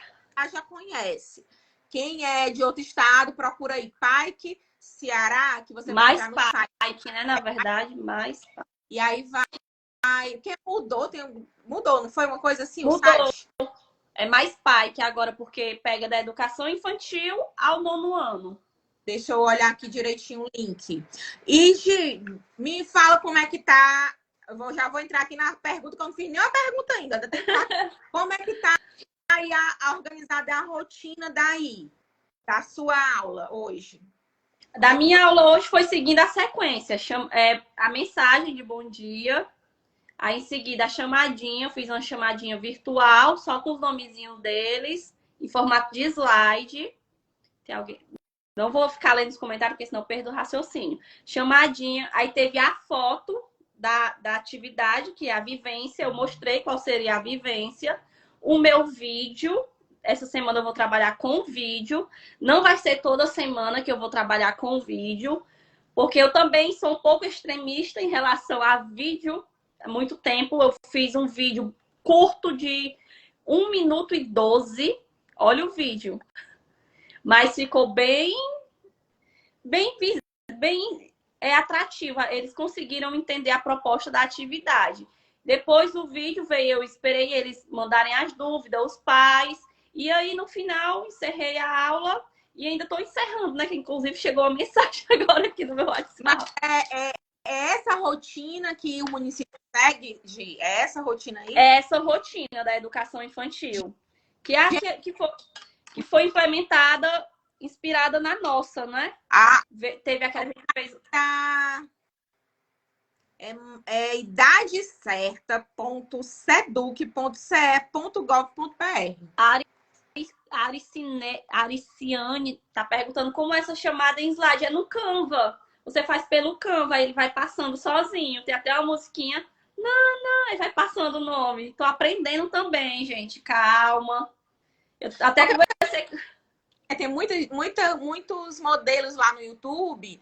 já conhece. Quem é de outro estado, procura aí PAIC Ceará, que você vai entrar no site. PAIC, né? Na verdade, mais. E aí vai. Porque mudou, não foi uma coisa assim? Mudou. O site? É mais PAIC agora, porque pega da educação infantil ao 9º ano. Deixa eu olhar aqui direitinho o link. Igi, me fala como é que tá. Já vou entrar aqui na pergunta, que eu não fiz nenhuma pergunta ainda. Como é que tá aí organizada a rotina daí, da sua aula hoje? Da minha aula hoje foi seguindo a sequência. A mensagem de bom dia. Aí, em seguida, a chamadinha. Eu fiz uma chamadinha virtual, só com os nomezinhos deles, em formato de slide. Tem alguém... Não vou ficar lendo os comentários, porque senão eu perdo o raciocínio. Chamadinha. Aí teve a foto da atividade, que é a vivência. Eu mostrei qual seria a vivência. O meu vídeo. Essa semana eu vou trabalhar com vídeo. Não vai ser toda semana que eu vou trabalhar com vídeo. Porque eu também sou um pouco extremista em relação a vídeo. Há muito tempo eu fiz um vídeo curto de 1 minuto e 12. Olha o vídeo. Mas ficou bem atrativo. Eles conseguiram entender a proposta da atividade. Depois do vídeo eu esperei eles mandarem as dúvidas, os pais. E aí, no final, encerrei a aula e ainda estou encerrando, né? Que inclusive chegou a mensagem agora aqui no meu WhatsApp. Mas é essa rotina que o município segue, Gi? É essa rotina aí? É essa rotina da educação infantil. Que foi implementada, inspirada na nossa, né? Teve aquela que fez... idade certa.seduc.ce.gov.br. Ariciane tá perguntando como essa chamada em slide. É no Canva. Você faz pelo Canva, ele vai passando sozinho. Tem até uma musiquinha. Não, ele vai passando o nome. Tô aprendendo também, gente. Calma. Eu até conversei... Tem muitos modelos lá no YouTube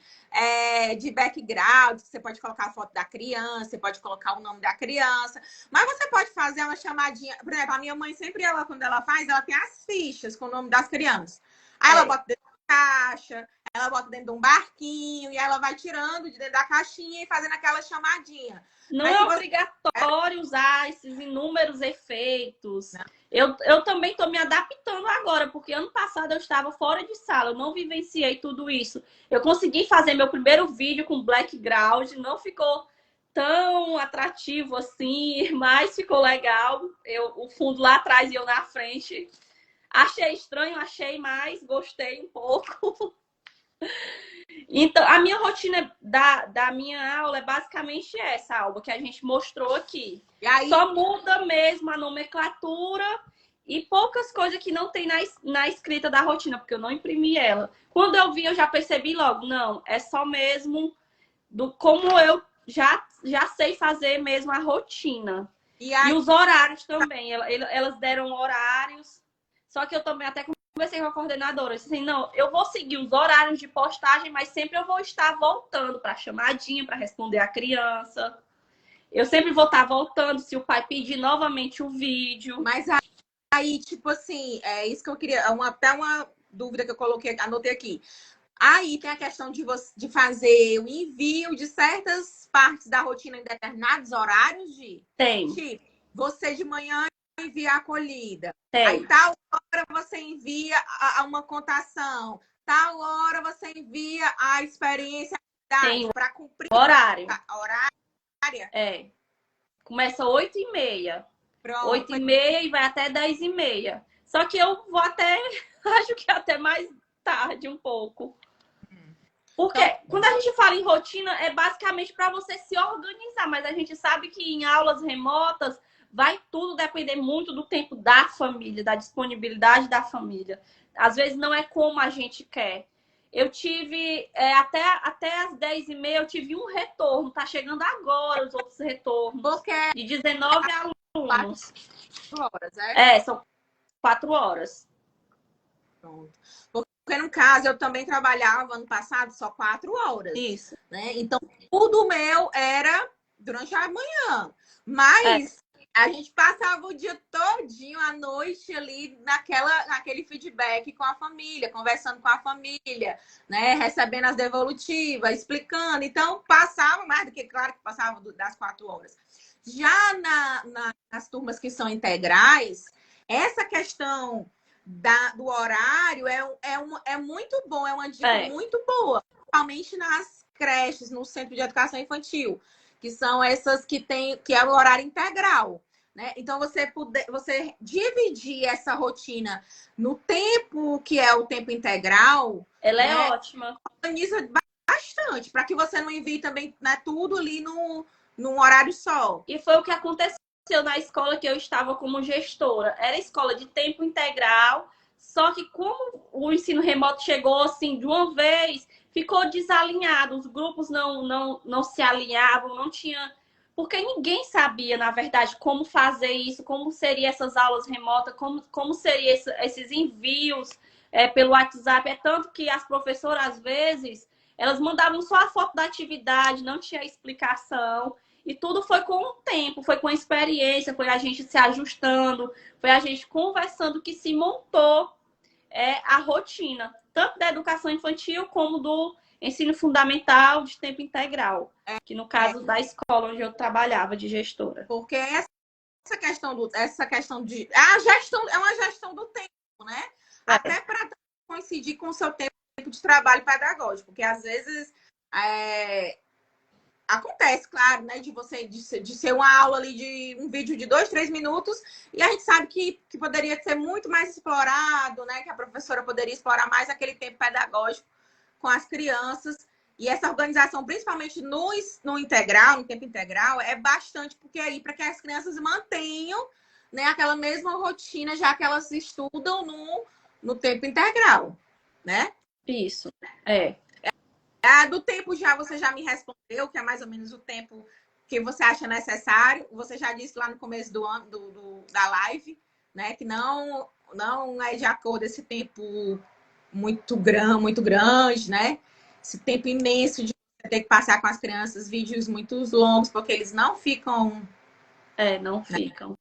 de background, que você pode colocar a foto da criança, você pode colocar o nome da criança, mas você pode fazer uma chamadinha. Por exemplo, a minha mãe sempre, quando ela faz, ela tem as fichas com o nome das crianças. Aí ela bota dentro da caixa, ela bota dentro de um barquinho, e ela vai tirando de dentro da caixinha e fazendo aquela chamadinha. Não é obrigatório usar esses inúmeros efeitos. Eu também estou me adaptando agora, porque ano passado eu estava fora de sala, eu não vivenciei tudo isso. Eu consegui fazer meu primeiro vídeo com background, não ficou tão atrativo assim, mas ficou legal. O fundo lá atrás e eu na frente. Achei estranho, mas gostei um pouco. Então, a minha rotina da minha aula é basicamente essa, Alba, que a gente mostrou aqui. E aí, Só muda mesmo a nomenclatura e poucas coisas que não tem na escrita da rotina, porque eu não imprimi ela. Quando eu vi, eu já percebi logo, não, é só mesmo do como eu já sei fazer mesmo a rotina. e E aí, os horários também. Elas deram horários. Só que eu também até conversei com a coordenadora. Eu disse assim, não, eu vou seguir os horários de postagem, mas sempre eu vou estar voltando para chamadinha, para responder a criança. Eu sempre vou estar voltando se o pai pedir novamente o vídeo. mas aí, tipo assim, é isso que eu queria. Até uma dúvida que eu coloquei, anotei aqui. Aí tem a questão de fazer o envio de certas partes da rotina em determinados horários de Tem, tipo, você de manhã envia a acolhida. Aí tem, tal hora você envia uma contação. Tal hora você envia a experiência tem para cumprir horário. a horária. É. Começa 8h30. Pronto. 8h30 e vai até 10h30. Só que eu vou até, acho que até mais tarde um pouco. Porque Então, quando a gente fala em rotina, é basicamente para você se organizar, mas a gente sabe que em aulas remotas vai tudo depender muito do tempo da família, da disponibilidade da família. Às vezes não é como a gente quer. Eu tive, até as 10h30, eu tive um retorno. Tá chegando agora os outros retornos. porque é De 19 quatro alunos. horas, é? São 4 horas. Pronto. Porque no caso, eu também trabalhava ano passado só 4 horas, Isso. né? Então, tudo meu era durante a manhã. É, Mas a gente passava o dia todinho, à noite ali, naquele feedback com a família, conversando com a família, né? Recebendo as devolutivas, explicando. Então, passava mais do que, claro que passava das 4 horas. Já nas turmas que são integrais, essa questão do horário é muito bom, é uma dica é, muito boa, principalmente nas creches, no centro de educação infantil, que são essas que é o horário integral, né? Então você dividir essa rotina no tempo que é o tempo integral, ela é né? ótima. Organiza bastante para que você não envie também, né, tudo ali num horário só. E foi o que aconteceu na escola que eu estava como gestora. Era escola de tempo integral, só que como o ensino remoto chegou assim de uma vez, ficou desalinhado. Os grupos não se alinhavam, não tinha. Porque ninguém sabia, na verdade, como fazer isso, como seriam essas aulas remotas, como seriam esses envios pelo WhatsApp. É tanto que as professoras, às vezes, elas mandavam só a foto da atividade, não tinha explicação. E tudo foi com o tempo, foi com a experiência, foi a gente se ajustando, foi a gente conversando que se montou a rotina, tanto da educação infantil como do ensino fundamental de tempo integral, que no caso da escola onde eu trabalhava de gestora. Porque essa questão de a gestão é uma gestão do tempo, né? Até para coincidir com o seu tempo de trabalho pedagógico, porque às vezes acontece, claro, né, de ser uma aula ali de um vídeo de 2, 3 minutos, e a gente sabe que poderia ser muito mais explorado, né? Que a professora poderia explorar mais aquele tempo pedagógico com as crianças. E essa organização, principalmente no integral, no tempo integral, é bastante, porque aí para que as crianças mantenham, né, aquela mesma rotina, já que elas estudam no tempo integral, né? Isso, Do tempo você já me respondeu, que é mais ou menos o tempo que você acha necessário. Você já disse lá no começo do ano, da live, né, que não é de acordo esse tempo muito grande, né? Esse tempo imenso de você ter que passar com as crianças vídeos muito longos, porque eles não ficam. não Né? ficam.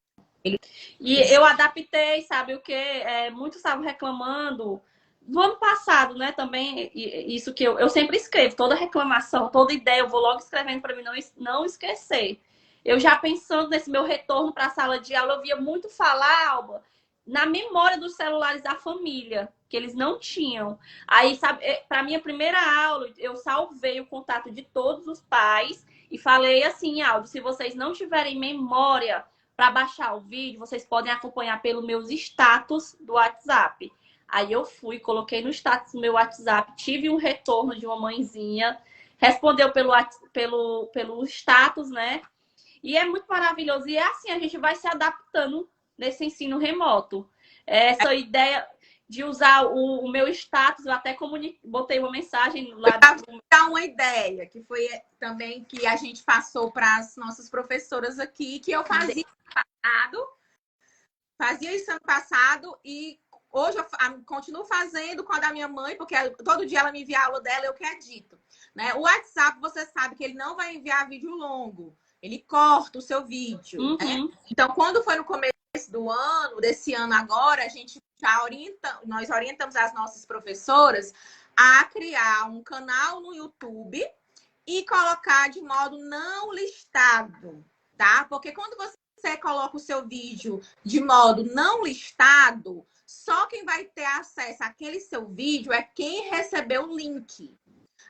E eu adaptei, sabe o que? Muitos estavam reclamando do ano passado, né? Também, isso que eu sempre escrevo, toda reclamação, toda ideia, eu vou logo escrevendo para mim não esquecer. Eu já pensando nesse meu retorno para a sala de aula, eu via muito falar, Alba, na memória dos celulares da família, que eles não tinham. Aí, sabe, para minha primeira aula, eu salvei o contato de todos os pais e falei assim, Alba, se vocês não tiverem memória para baixar o vídeo, vocês podem acompanhar pelos meus status do WhatsApp. Aí eu fui, coloquei no status do meu WhatsApp, tive um retorno de uma mãezinha, respondeu pelo status, né? E é muito maravilhoso. E é assim, a gente vai se adaptando nesse ensino remoto. Essa ideia de usar o meu status, eu até botei uma mensagem lá. Dar uma ideia, que foi também que a gente passou para as nossas professoras aqui, que eu fazia isso ano passado e hoje eu continuo fazendo com a da minha mãe, porque todo dia ela me envia a aula dela, eu que edito. Né? O WhatsApp, você sabe que ele não vai enviar vídeo longo, ele corta o seu vídeo. Uhum. Né? Então, quando foi no começo do ano, desse ano agora, a gente já nós orientamos as nossas professoras a criar um canal no YouTube e colocar de modo não listado, tá? Porque quando você coloca o seu vídeo de modo não listado, só quem vai ter acesso àquele seu vídeo é quem recebeu o link.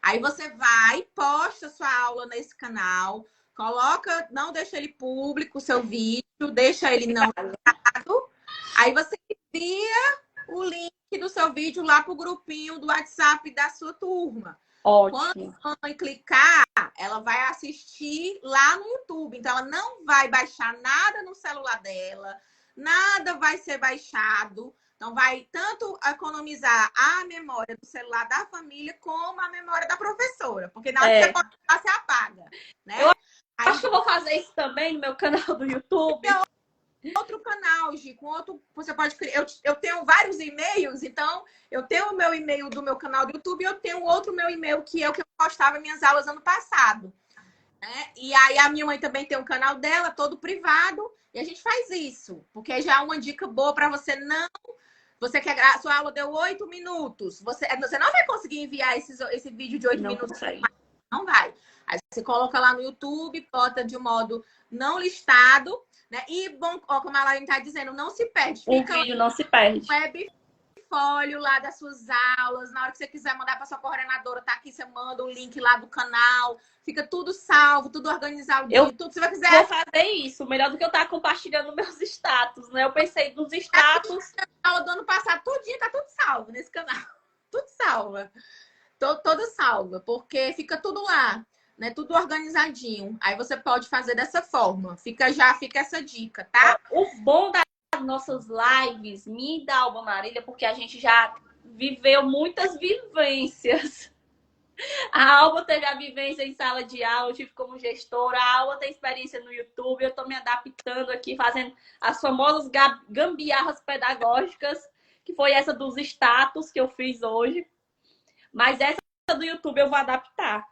Aí você vai, posta sua aula nesse canal, coloca, não deixa ele público o seu vídeo, deixa ele não listado. Aí você envia o link do seu vídeo lá pro grupinho do WhatsApp da sua turma. Ótimo. Quando a mãe clicar, ela vai assistir lá no YouTube. Então, ela não vai baixar nada no celular dela, nada vai ser baixado. Então, vai tanto economizar a memória do celular da família, como a memória da professora. Porque na hora que você pode passar, você apaga. Né? Acho que eu vou fazer isso também no meu canal do YouTube. Outro canal, Gi, com outro. Você pode criar. Eu tenho vários e-mails, então eu tenho o meu e-mail do meu canal do YouTube e eu tenho outro meu e-mail que é o que eu postava minhas aulas ano passado. Né? E aí a minha mãe também tem um canal dela, todo privado, e a gente faz isso, porque já é uma dica boa para você não. Você quer. A sua aula deu 8 minutos. Você não vai conseguir enviar esse vídeo de 8 minutos. Não vai. Aí você coloca lá no YouTube, bota de modo não listado. Né? E, bom, como a Laine está dizendo, não se perde. O vídeo não se perde. Web folio lá das suas aulas. Na hora que você quiser mandar para sua coordenadora, tá aqui, você manda o link lá do canal. Fica tudo salvo, tudo organizado. Tudo que você quiser. Vou fazer isso. Melhor do que eu estar compartilhando meus status, né? Eu pensei nos status. A aula do ano passado, tudinho, tá tudo salvo nesse canal. Tudo salva. Toda salva, porque fica tudo lá. Né, tudo organizadinho. Aí você pode fazer dessa forma. Fica essa dica, tá? O bom das nossas lives, minha e da Alba Marília, porque a gente já viveu muitas vivências. A Alba teve a vivência em sala de aula, eu tive como gestora. A Alba tem experiência no YouTube. Eu tô me adaptando aqui, fazendo as famosas gambiarras pedagógicas, que foi essa dos status que eu fiz hoje. Mas essa do YouTube eu vou adaptar.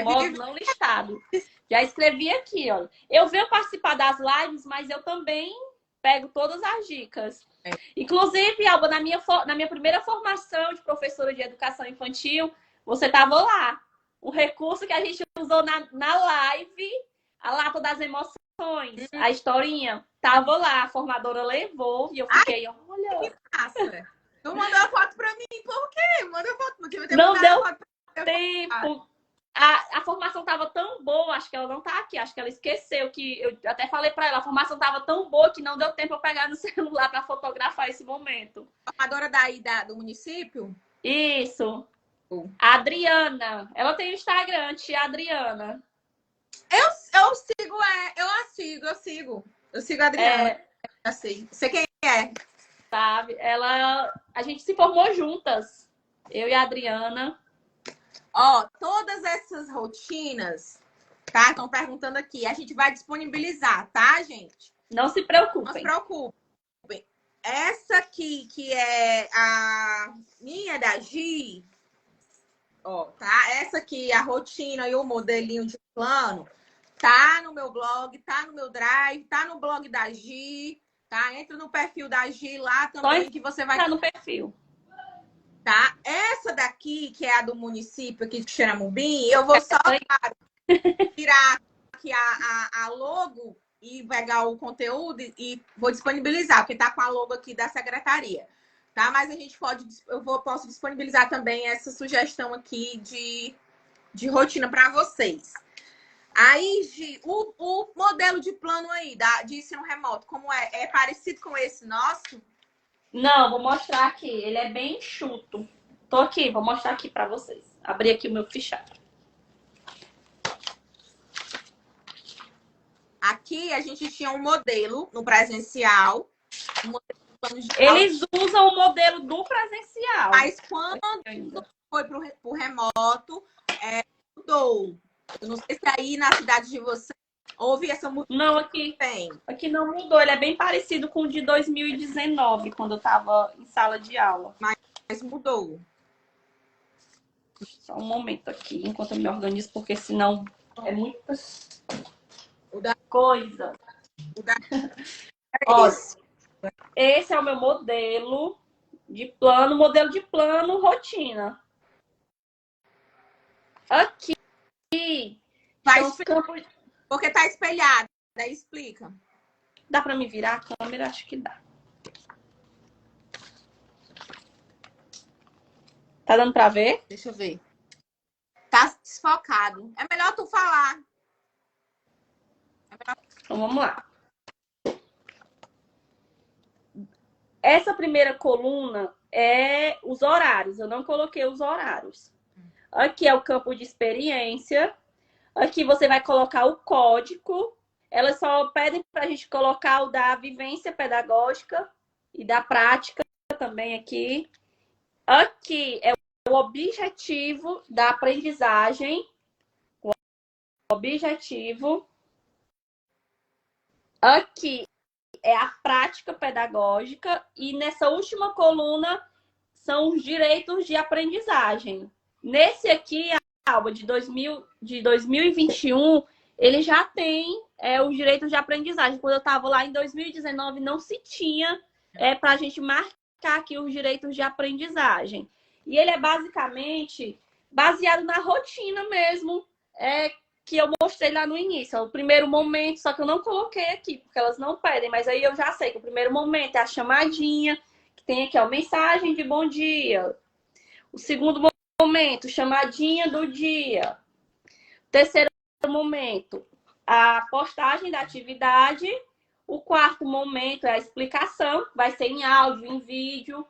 Modo não listado. Já escrevi aqui, ó. Eu venho participar das lives, mas eu também pego todas as dicas. Inclusive, Alba, na minha primeira formação de professora de educação infantil, você estava lá. O recurso que a gente usou na live, a lata das emoções, a historinha, tava lá. A formadora levou e eu fiquei, olha. Que massa. Tu mandou a foto pra mim, por quê? Manda a foto, porque eu não deu tempo. A formação estava tão boa, acho que ela não está aqui, acho que ela esqueceu, que eu até falei para ela, a formação estava tão boa que não deu tempo eu pegar no celular para fotografar esse momento. Formadora do município? Isso. A Adriana. Ela tem o Instagram, tia Adriana. Eu sigo a Adriana. Assim, sei quem é. Sabe? A gente se formou juntas. Eu e a Adriana. Ó, todas essas rotinas, tá? Estão perguntando aqui. A gente vai disponibilizar, tá, gente? Não se preocupem. Não se preocupem. Essa aqui, que é a minha da Gi, ó, tá? Essa aqui, a rotina e o modelinho de plano, tá no meu blog, tá no meu drive, tá no blog da Gi, tá? Entra no perfil da Gi lá também, que você vai... Tá no perfil. Tá? Essa daqui, que é a do município aqui de Xeramubim, eu vou só tirar aqui a logo e pegar o conteúdo e vou disponibilizar, porque tá com a logo aqui da secretaria. Tá? Mas a gente posso disponibilizar também essa sugestão aqui de rotina para vocês. Aí, Gi, o modelo de plano aí de ensino remoto, como é? É parecido com esse nosso? Não, vou mostrar aqui. Ele é bem enxuto. Tô aqui, vou mostrar aqui pra vocês. Abri aqui o meu fichário. Aqui a gente tinha um modelo no presencial, um modelo de plano de aula, Eles usam o modelo do presencial. mas quando Ainda. foi pro remoto, mudou. Eu não sei se aí na cidade de vocês houve essa mudança. Não, aqui não mudou. Ele é bem parecido com o de 2019, quando eu tava em sala de aula. Mas mudou. Só um momento aqui, enquanto eu me organizo, porque senão é muita O da, coisa. o da Olha, esse é o meu modelo de plano rotina. Aqui vai são os campos. porque tá espelhado. Daí explica. Dá pra me virar a câmera? Acho que dá. Tá dando pra ver? Deixa eu ver. Tá desfocado. É melhor tu falar. Então vamos lá. Essa primeira coluna é os horários. Eu não coloquei os horários. Aqui é o campo de experiência. Aqui você vai colocar o código. Elas só pedem para a gente colocar o da vivência pedagógica e da prática também aqui. Aqui é o objetivo da aprendizagem. O objetivo. Aqui é a prática pedagógica. E nessa última coluna são os direitos de aprendizagem. Nesse aqui, a Alba de 2021, ele já tem os direitos de aprendizagem. Quando eu estava lá em 2019, não se tinha para a gente marcar aqui os direitos de aprendizagem. E ele é basicamente baseado na rotina mesmo, que eu mostrei lá no início. É o primeiro momento, só que eu não coloquei aqui, porque elas não pedem, mas aí eu já sei que o primeiro momento é a chamadinha, que tem aqui a mensagem de bom dia. O segundo momento, chamadinha do dia. Terceiro momento, a postagem da atividade. O quarto momento é a explicação, vai ser em áudio, em vídeo.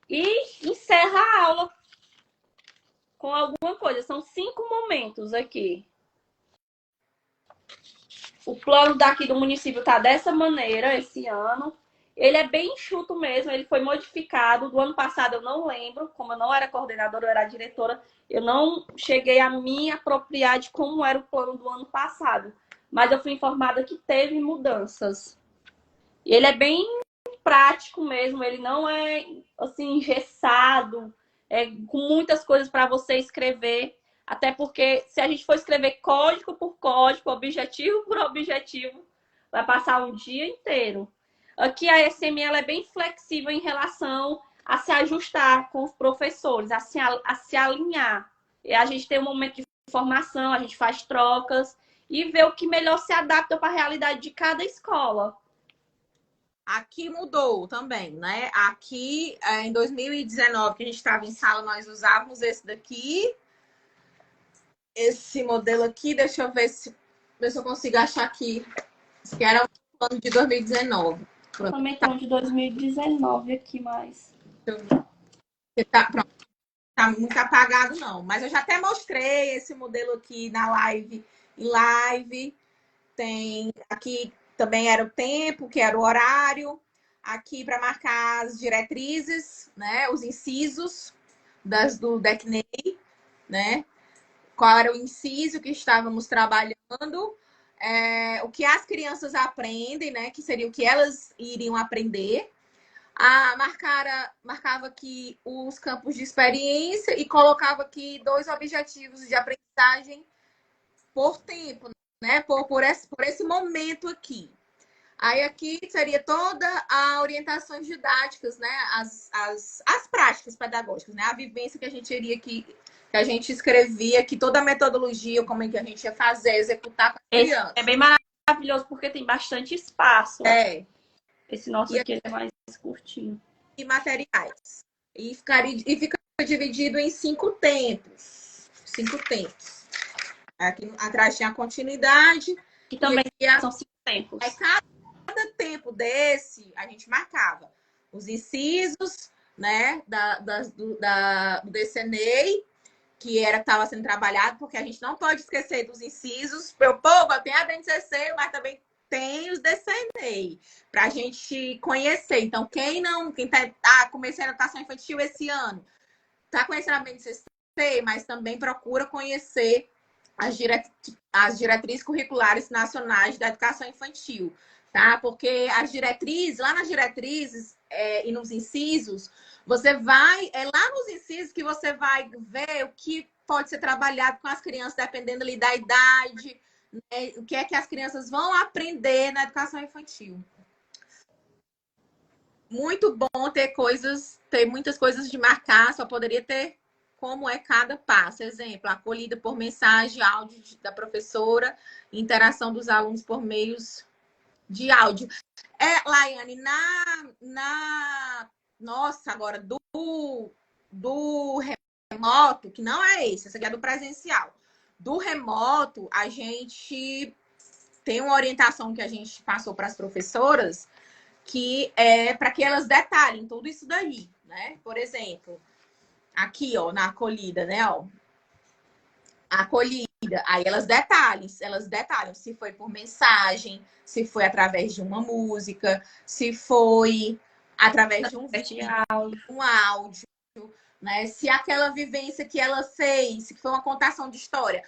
E encerra a aula com alguma coisa. São 5 momentos aqui. O plano daqui do município tá dessa maneira esse ano. Ele é bem enxuto mesmo, ele foi modificado. Do ano passado eu não lembro, como eu não era coordenadora, eu era diretora, eu não cheguei a me apropriar de como era o plano do ano passado. Mas eu fui informada que teve mudanças. E ele é bem prático mesmo, ele não é assim engessado, com muitas coisas para você escrever. Até porque se a gente for escrever código por código, objetivo por objetivo, vai passar um dia inteiro. Aqui a SM ela é bem flexível em relação a se ajustar com os professores, a se alinhar. E a gente tem um momento de formação, a gente faz trocas e vê o que melhor se adapta para a realidade de cada escola. Aqui mudou também, né? Aqui, em 2019, que a gente estava em sala, nós usávamos esse daqui. Esse modelo aqui, deixa eu ver se eu consigo achar aqui. Que era o plano de 2019. Pronto. Também tem um de 2019 aqui, mas... Pronto. Tá muito apagado, não. Mas eu já até mostrei esse modelo aqui na live. Em live. Tem aqui também era o tempo, que era o horário. Aqui para marcar as diretrizes, né? Os incisos do DECNEI, né? Qual era o inciso que estávamos trabalhando, o que as crianças aprendem, né? Que seria o que elas iriam aprender. Marcava aqui os campos de experiência e colocava aqui 2 objetivos de aprendizagem por tempo, né? Por esse momento aqui. Aí aqui seria toda a orientações didáticas, né? As práticas pedagógicas, né? A vivência que a gente iria aqui, que a gente escrevia aqui, toda a metodologia, como é que a gente ia fazer, executar com as crianças. É bem maravilhoso porque tem bastante espaço. Esse nosso aqui é mais curtinho. E materiais. E fica dividido em 5 tempos. 5 tempos. Aqui atrás tinha a continuidade. Que também são 5 tempos. Cada tempo desse, a gente marcava. os incisos, né, do DCNEI, que estava sendo trabalhado, porque a gente não pode esquecer dos incisos. Meu povo, tem a BNCC, mas também tem os DCNEI, para a gente conhecer. Então, quem está começando a educação infantil esse ano, está conhecendo a BNCC, mas também procura conhecer as diretrizes curriculares nacionais da educação infantil, tá? Porque as diretrizes, lá nas diretrizes e nos incisos, você vai, é lá nos incisos que você vai ver o que pode ser trabalhado com as crianças, dependendo ali da idade, né? O que é que as crianças vão aprender na educação infantil. Muito bom ter muitas coisas de marcar, só poderia ter como é cada passo. Exemplo, acolhida por mensagem, áudio da professora, interação dos alunos por meios de áudio. Laiane, nossa, agora, do remoto, que não é esse aqui é do presencial. Do remoto, a gente tem uma orientação que a gente passou para as professoras, que é para que elas detalhem tudo isso daí, né? Por exemplo, aqui, ó, na acolhida, né, ó. A acolhida, aí elas detalham se foi por mensagem, se foi através de uma música, se foi através de um vídeo, um áudio, né? Se aquela vivência que ela fez, se foi uma contação de história.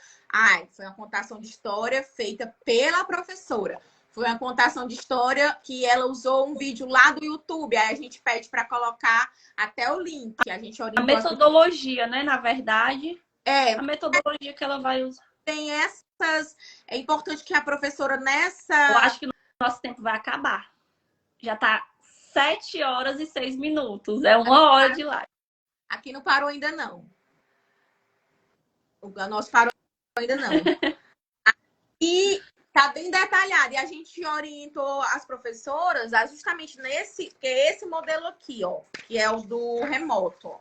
Foi uma contação de história feita pela professora. Foi uma contação de história que ela usou um vídeo lá do YouTube. Aí a gente pede para colocar até o link. A gente A metodologia, né? Na verdade, a metodologia que ela vai usar. Tem essas. É importante que a professora Eu acho que o nosso tempo vai acabar. Já tá 7 horas e 6 minutos. É 1 hora de live. Aqui não parou ainda, não. O nosso parou ainda, não. E tá bem detalhado. E a gente orientou as professoras a justamente que é esse modelo aqui, ó, que é o do remoto. Ó.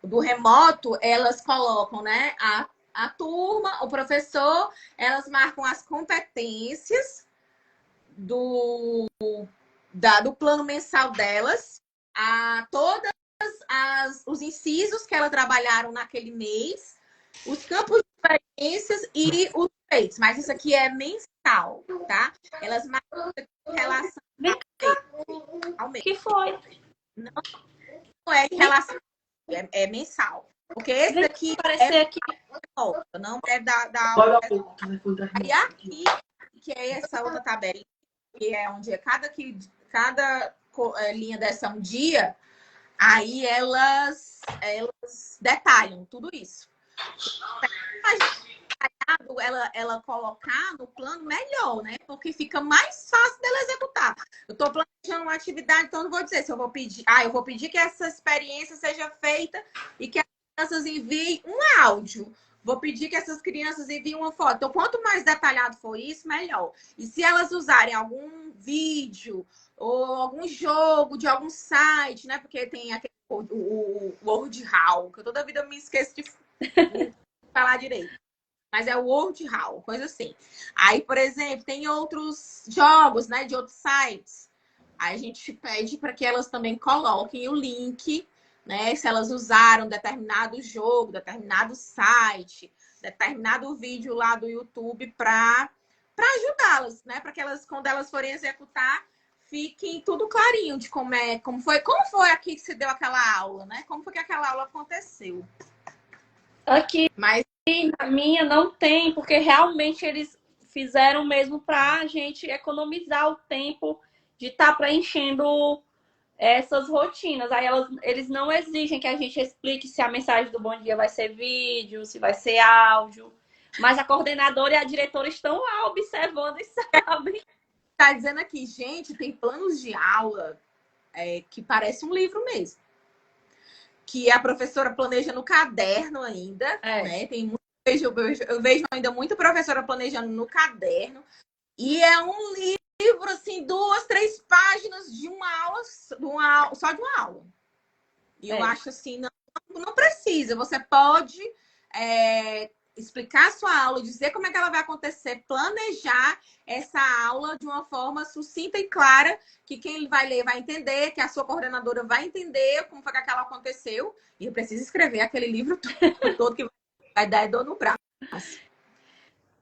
O do remoto, elas colocam, né, a turma, o professor, elas marcam as competências do plano mensal delas, todas os incisos que elas trabalharam naquele mês, os campos de experiências e os feitos. Mas isso aqui é mensal, tá? Elas marcam em relação ao mês. Que foi? Não é em relação, é mensal. Porque esse daqui não é da aula. Aí aqui, que é essa outra tabela, que é onde é cada linha dessa um dia, aí elas detalham tudo isso. Ela colocar no plano melhor, né? Porque fica mais fácil dela executar. Eu estou planejando uma atividade, então não vou dizer se eu vou pedir. Eu vou pedir que essa experiência seja feita e que as crianças enviem um áudio. Vou pedir que essas crianças enviem uma foto. Então, quanto mais detalhado for isso, melhor. E se elas usarem algum vídeo ou algum jogo de algum site, né? Porque tem aquele o WordHow, que eu toda vida me esqueço de falar direito. Mas é o WordHow, coisa assim. Aí, por exemplo, tem outros jogos, né? De outros sites. Aí a gente pede para que elas também coloquem o link, né? Se elas usaram determinado jogo, determinado site, determinado vídeo lá do YouTube para ajudá-las, né? Para que elas, quando elas forem executar, fiquem tudo clarinho de como foi aqui que se deu aquela aula, né? Como foi que aquela aula aconteceu. Aqui, mas na minha não tem, porque realmente eles fizeram mesmo para a gente economizar o tempo de estar preenchendo essas rotinas. Aí eles não exigem que a gente explique se a mensagem do Bom Dia vai ser vídeo, se vai ser áudio. Mas a coordenadora e a diretora estão lá observando e sabem. Tá dizendo aqui, gente, tem planos de aula que parece um livro mesmo. Que a professora planeja no caderno ainda, né? Eu vejo ainda muita professora planejando no caderno. E é um livro, assim, 2, 3 páginas de uma aula, só de uma aula. E eu acho assim, não precisa. Você pode explicar a sua aula, dizer como é que ela vai acontecer, planejar essa aula de uma forma sucinta e clara, que quem vai ler vai entender, que a sua coordenadora vai entender como foi que aquilo aconteceu. E eu preciso escrever aquele livro todo que vai dar dor no braço.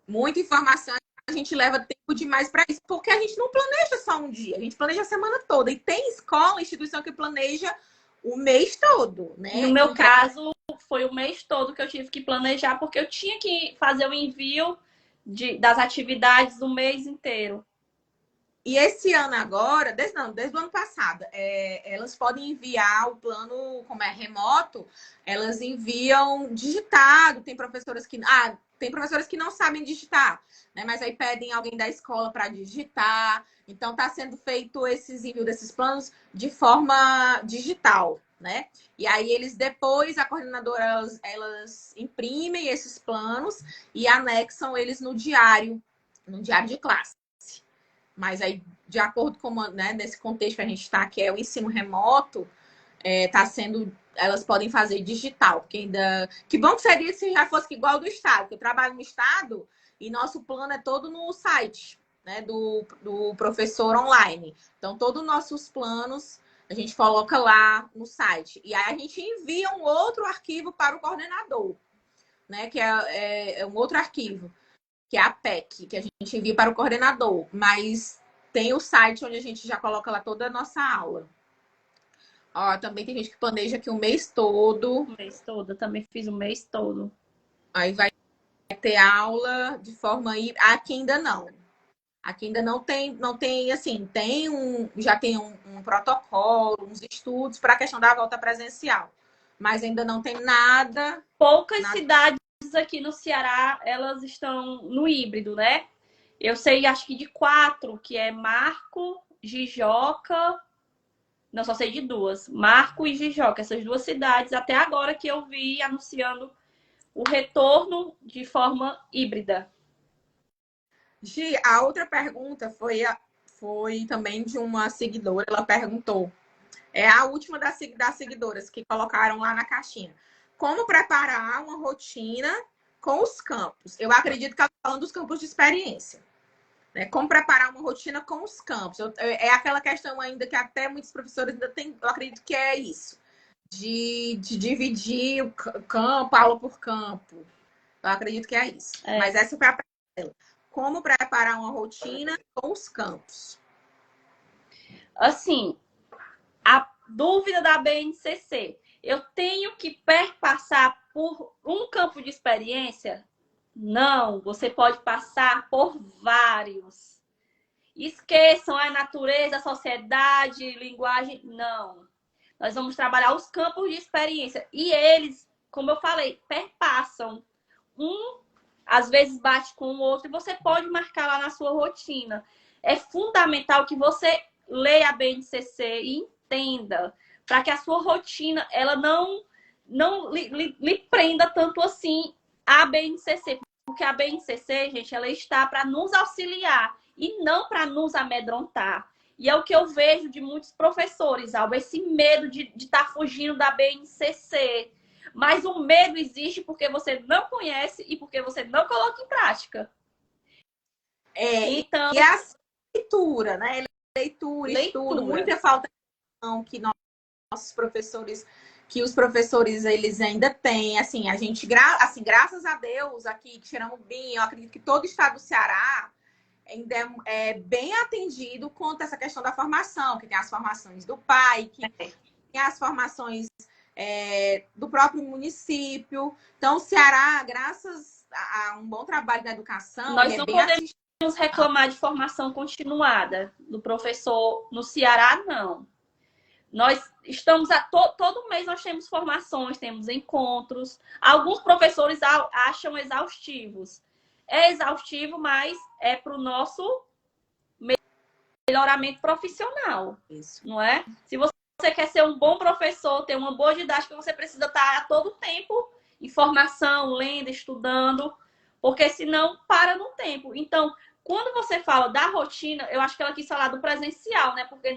Muita informação, a gente leva tempo demais para isso, porque a gente não planeja só um dia, a gente planeja a semana toda. E tem escola, instituição que planeja o mês todo, né? No meu caso, foi o mês todo que eu tive que planejar, porque eu tinha que fazer o envio das atividades do mês inteiro. E esse ano agora, desde o ano passado, elas podem enviar o plano, como é remoto, elas enviam digitado. Tem professoras que não sabem digitar, né? Mas aí pedem alguém da escola para digitar. Então está sendo feito esses envios desses planos de forma digital, né? E aí eles depois, a coordenadora, elas imprimem esses planos e anexam eles no diário de classe. Mas aí, de acordo com, né, nesse contexto que a gente está, que é o ensino remoto, tá sendo, elas podem fazer digital, porque ainda. Que bom que seria se já fosse igual do Estado, porque eu trabalho no Estado e nosso plano é todo no site, né, do professor online. Então, todos os nossos planos a gente coloca lá no site. E aí a gente envia um outro arquivo para o coordenador, né, que é um outro arquivo, que é a PEC, que a gente envia para o coordenador, mas tem o site onde a gente já coloca lá toda a nossa aula. Ó, também tem gente que planeja aqui o mês todo. O mês todo, eu também fiz o mês todo. Aí vai ter aula de forma aí. Aqui ainda não. Aqui ainda não tem assim, já tem um protocolo, uns estudos para a questão da volta presencial. Mas ainda não tem nada. Poucas cidades aqui no Ceará, elas estão no híbrido, né? Eu sei, acho que de 4, que é Marco, Jijoca. Não, só sei de 2. Marco e Jijoca, essas 2 cidades, até agora que eu vi anunciando o retorno de forma híbrida. Gi, a outra pergunta foi também de uma seguidora. Ela perguntou, é a última das seguidoras que colocaram lá na caixinha. Como preparar uma rotina com os campos? Eu acredito que ela está falando dos campos de experiência. Né? Como preparar uma rotina com os campos? É aquela questão ainda que até muitos professores ainda têm, eu acredito que é isso. De dividir o campo, aula por campo. Eu acredito que é isso. Mas essa foi a pergunta dela. Como preparar uma rotina com os campos? Assim, a dúvida da BNCC. Eu tenho que perpassar por um campo de experiência? Não, você pode passar por vários. Esqueçam a natureza, a sociedade, linguagem. Não. Nós vamos trabalhar os campos de experiência. E eles, como eu falei, perpassam. Um, às vezes, bate com o outro e você pode marcar lá na sua rotina. É fundamental que você leia a BNCC e entenda, para que a sua rotina ela não lhe prenda tanto assim a BNCC. Porque a BNCC, gente, ela está para nos auxiliar e não para nos amedrontar. E é o que eu vejo de muitos professores, Alba, esse medo de estar fugindo da BNCC. Mas o medo existe porque você não conhece e porque você não coloca em prática. Então... E a leitura, né? Leitura, estudo, muita falta que nossos professores, que os professores eles ainda têm, assim, a gente, assim, graças a Deus, aqui, Xeramubim, eu acredito que todo o estado do Ceará ainda é bem atendido quanto a essa questão da formação, que tem as formações do PAI, que tem as formações do próprio município. Então, o Ceará, graças a um bom trabalho da educação, nós não podemos reclamar de formação continuada do professor no Ceará, não. Nós estamos todo mês nós temos formações, temos encontros. Alguns professores acham exaustivos. É exaustivo, mas é para o nosso melhoramento profissional. Isso. Não é? Se você quer ser um bom professor, ter uma boa didática, você precisa estar a todo tempo em formação, lendo, estudando, porque senão para no tempo. Então, quando você fala da rotina, eu acho que ela quis falar do presencial, né? Porque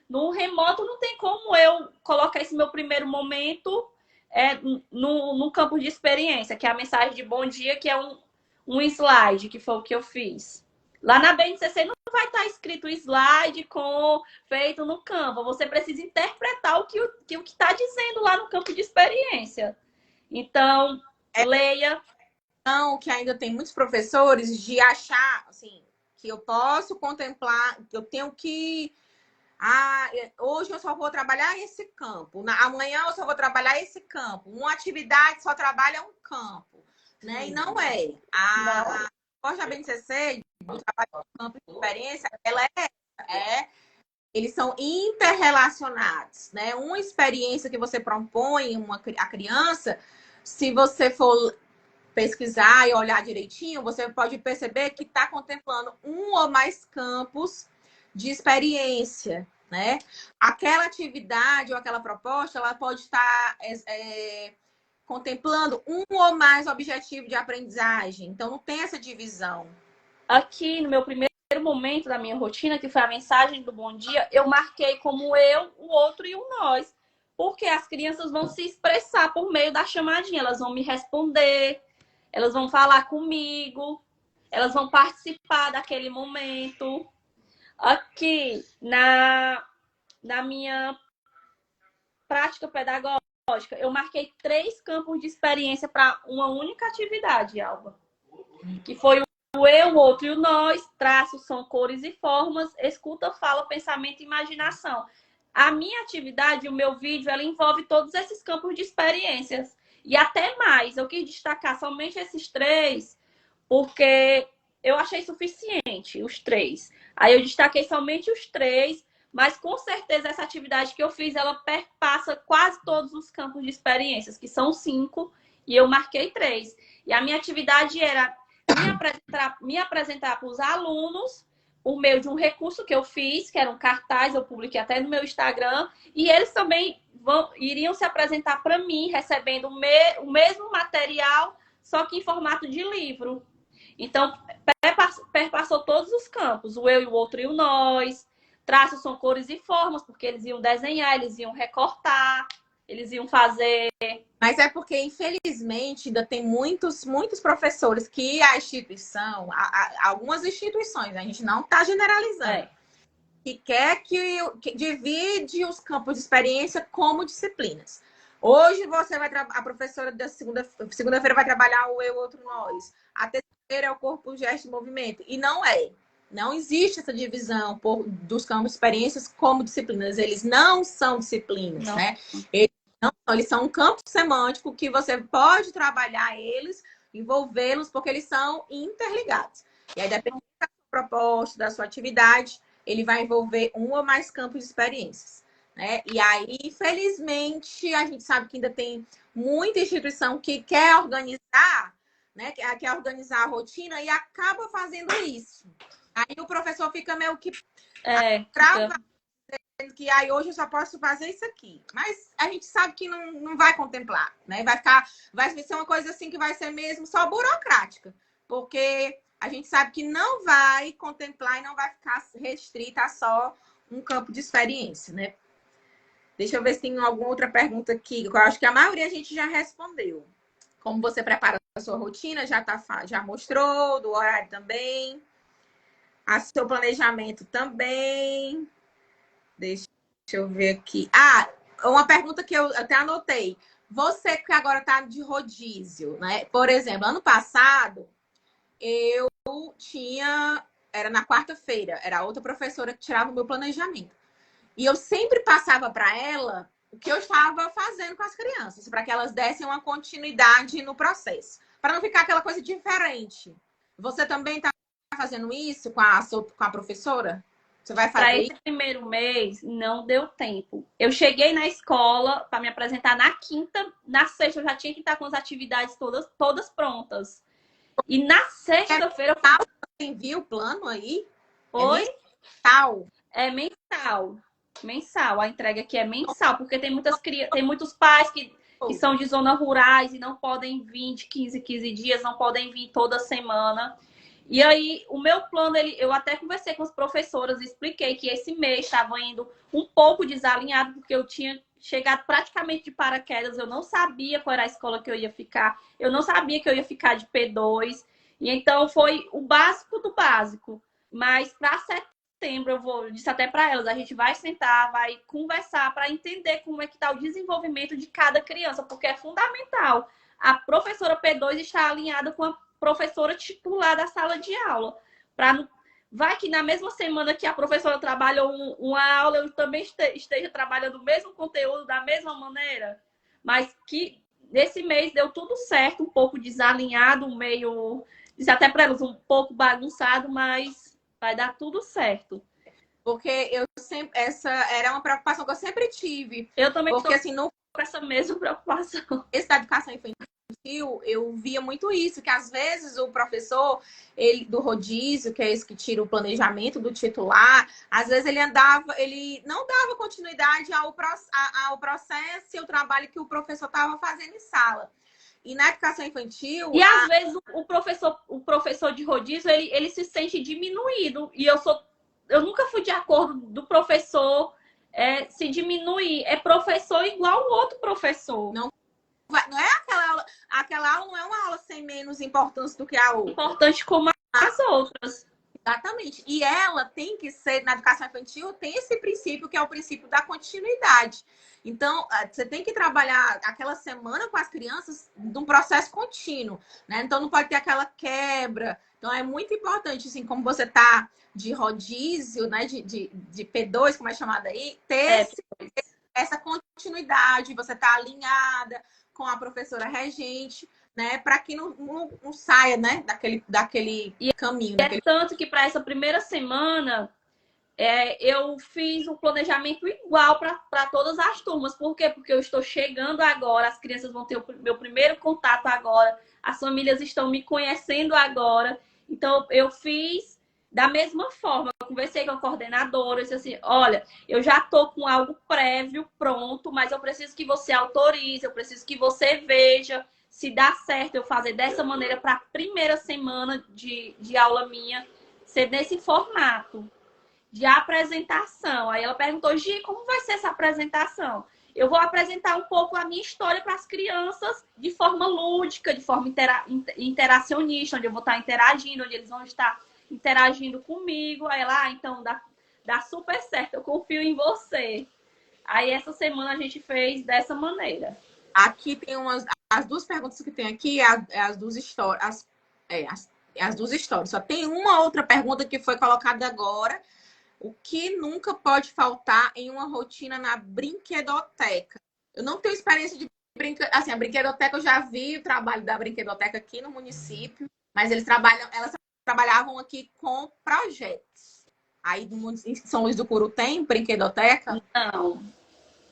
no remoto não tem como eu colocar esse meu primeiro momento no campo de experiência, que é a mensagem de bom dia, que é um slide, que foi o que eu fiz. Lá na BNCC não vai estar escrito slide feito no Canva. Você precisa interpretar o que está dizendo lá no campo de experiência. Então, leia. Então, que ainda tem muitos professores de achar, assim, que eu posso contemplar, que eu tenho que... hoje eu só vou trabalhar esse campo. Amanhã eu só vou trabalhar esse campo. Uma atividade só trabalha um campo, né? E não é. A proposta da BNCC, do trabalho do campo de experiência, ela eles são interrelacionados, né? Uma experiência que você propõe a criança, se você for pesquisar e olhar direitinho, você pode perceber que está contemplando um ou mais campos de experiência, né? Aquela atividade ou aquela proposta, ela pode estar contemplando um ou mais objetivos de aprendizagem. Então, não tem essa divisão. Aqui, no meu primeiro momento da minha rotina, que foi a mensagem do bom dia, eu marquei como eu, o outro e o nós. Porque as crianças vão se expressar por meio da chamadinha, elas vão me responder, elas vão falar comigo, elas vão participar daquele momento. Aqui, na minha prática pedagógica, eu marquei 3 campos de experiência para uma única atividade, Alba. Que foi o eu, o outro e o nós, traços são cores e formas, escuta, fala, pensamento e imaginação. A minha atividade, o meu vídeo, ela envolve todos esses campos de experiências. E até mais, eu quis destacar somente esses 3, porque eu achei suficiente os 3. Aí eu destaquei somente os 3, mas com certeza essa atividade que eu fiz, ela perpassa quase todos os campos de experiências, que são 5, e eu marquei 3. E a minha atividade era me apresentar para os alunos por meio de um recurso que eu fiz, que era um cartaz, eu publiquei até no meu Instagram, e eles também iriam se apresentar para mim, recebendo o mesmo material, só que em formato de livro. Então, perpassou todos os campos, o eu e o outro e o nós. Traços são cores e formas, porque eles iam desenhar, eles iam recortar, eles iam fazer. Mas é porque, infelizmente, ainda tem muitos professores que a instituição, algumas instituições, a gente não está generalizando, que quer que divide os campos de experiência como disciplinas. Hoje você vai a professora da segunda-feira vai trabalhar o eu, outro nós. A terceira é o corpo, gesto e movimento. E não é. Não existe essa divisão dos campos de experiências como disciplinas. Eles não são disciplinas, Não. né? Eles são um campo semântico que você pode trabalhar eles, envolvê-los, porque eles são interligados. E aí, dependendo da sua proposta, da sua atividade, ele vai envolver um ou mais campos de experiências, né? E aí, infelizmente, a gente sabe que ainda tem muita instituição que quer organizar, né? Quer organizar a rotina e acaba fazendo isso. Aí o professor fica meio que trava, que aí hoje eu só posso fazer isso aqui. Mas a gente sabe que não vai contemplar, né? Vai ser uma coisa assim que vai ser mesmo só burocrática. Porque a gente sabe que não vai contemplar e não vai ficar restrita a só um campo de experiência, né? Deixa eu ver se tem alguma outra pergunta aqui. Eu acho que a maioria a gente já respondeu. Como você prepara a sua rotina, já mostrou, do horário também. A seu planejamento também. Deixa eu ver aqui. Uma pergunta que eu até anotei. Você que agora está de rodízio, né? Por exemplo, ano passado, eu era na quarta-feira, era outra professora que tirava o meu planejamento. E eu sempre passava para ela o que eu estava fazendo com as crianças, para que elas dessem uma continuidade no processo, para não ficar aquela coisa diferente. Você também está fazendo isso com a professora? Você vai fazer para esse primeiro mês, não deu tempo. Eu cheguei na escola para me apresentar na quinta, na sexta eu já tinha que estar com as atividades todas prontas. E na sexta-feira... Você envia o plano aí? Oi? É mensal? É mensal. Mensal. A entrega aqui é mensal, porque tem muitos pais que são de zonas rurais e não podem vir de 15 dias, não podem vir toda semana. E aí, o meu plano, eu até conversei com as professoras, expliquei que esse mês estava indo um pouco desalinhado, porque eu tinha chegado praticamente de paraquedas, eu não sabia qual era a escola que eu ia ficar, eu não sabia que eu ia ficar de P2, e então foi o básico do básico. Mas para setembro eu disse até para elas, a gente vai sentar, vai conversar para entender como é que está o desenvolvimento de cada criança, porque é fundamental a professora P2 estar alinhada com a professora titular da sala de aula. Vai que na mesma semana que a professora trabalhou uma aula, eu também esteja trabalhando o mesmo conteúdo da mesma maneira. Mas que nesse mês deu tudo certo, um pouco desalinhado, meio... Disse até para elas, um pouco bagunçado, mas vai dar tudo certo. Porque eu sempre, essa era uma preocupação que eu sempre tive. Eu também porque estou assim, no com essa mesma preocupação. esse da educação infantil, eu via muito isso, que às vezes o professor ele, do rodízio, que é esse que tira o planejamento do titular, às vezes ele não dava continuidade ao processo e ao trabalho que o professor estava fazendo em sala. E na educação infantil. E às vezes o professor de rodízio ele se sente diminuído. E eu nunca fui de acordo do professor se diminuir. É professor igual o outro professor. Não é aquela aula não é uma aula sem menos importância do que a outra. Importante como as outras. Exatamente. E ela tem que ser, na educação infantil, tem esse princípio que é o princípio da continuidade. Então, você tem que trabalhar aquela semana com as crianças num processo contínuo, né? Então, não pode ter aquela quebra. Então, é muito importante, assim, como você tá de rodízio, né? De P2, como é chamada aí, ter essa continuidade, você tá alinhada com a professora regente, né? Para que não saia, né? Daquele caminho. É tanto que para essa primeira semana eu fiz um planejamento igual para todas as turmas. Por quê? Porque eu estou chegando agora, as crianças vão ter o meu primeiro contato agora, as famílias estão me conhecendo agora. Então, eu fiz da mesma forma. Eu conversei com a coordenadora, eu disse assim, olha, eu já estou com algo prévio, pronto, mas eu preciso que você autorize, eu preciso que você veja se dá certo eu fazer dessa maneira para a primeira semana de aula minha ser nesse formato de apresentação. Aí ela perguntou, Gi, como vai ser essa apresentação? Eu vou apresentar um pouco a minha história para as crianças de forma lúdica, de forma interacionista, onde eu vou estar interagindo, onde eles vão estar interagindo comigo. Aí ela, então dá super certo, eu confio em você. Aí essa semana a gente fez dessa maneira. Aqui tem as duas perguntas que tem aqui, as duas histórias. As duas histórias. Só tem uma outra pergunta que foi colocada agora. O que nunca pode faltar em uma rotina na brinquedoteca? Eu não tenho experiência de assim, a brinquedoteca, eu já vi o trabalho da brinquedoteca aqui no município, mas elas trabalhavam aqui com projetos. Aí em São Luís do Curu tem brinquedoteca?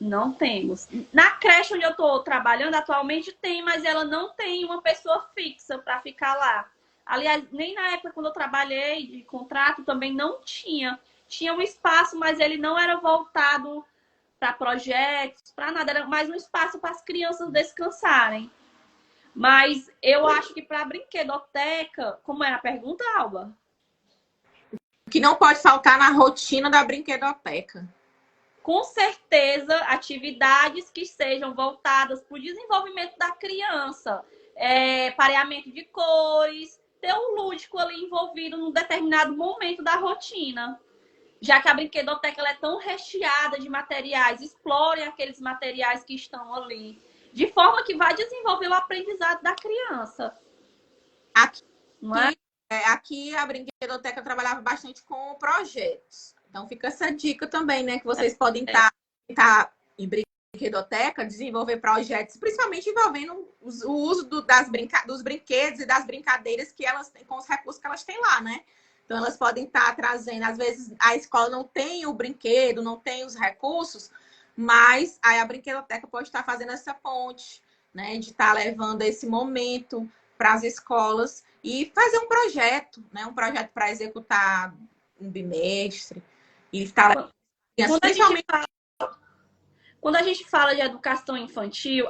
Não temos. Na creche onde eu estou trabalhando atualmente tem, mas ela não tem uma pessoa fixa para ficar lá. Aliás, nem na época quando eu trabalhei de contrato também não tinha. Tinha um espaço, mas ele não era voltado para projetos, para nada. Era mais um espaço para as crianças descansarem. Mas eu acho que para a brinquedoteca... Como é a pergunta, Alba? O que não pode faltar na rotina da brinquedoteca? Com certeza, atividades que sejam voltadas para o desenvolvimento da criança. Pareamento de cores, ter um lúdico ali envolvido num determinado momento da rotina. Já que a brinquedoteca ela é tão recheada de materiais, explorem aqueles materiais que estão ali, de forma que vai desenvolver o aprendizado da criança. Aqui a brinquedoteca trabalhava bastante com projetos. Então fica essa dica também, né? Que vocês podem estar em brinquedoteca, desenvolver projetos, principalmente envolvendo o uso dos brinquedos e das brincadeiras que elas têm, com os recursos que elas têm lá, né? Então, elas podem estar trazendo, às vezes a escola não tem o brinquedo, não tem os recursos, mas aí a brinquedoteca pode estar fazendo essa ponte, né? De estar levando esse momento para as escolas e fazer um projeto, né? Um projeto para executar um bimestre. E estar quando a gente fala de educação infantil,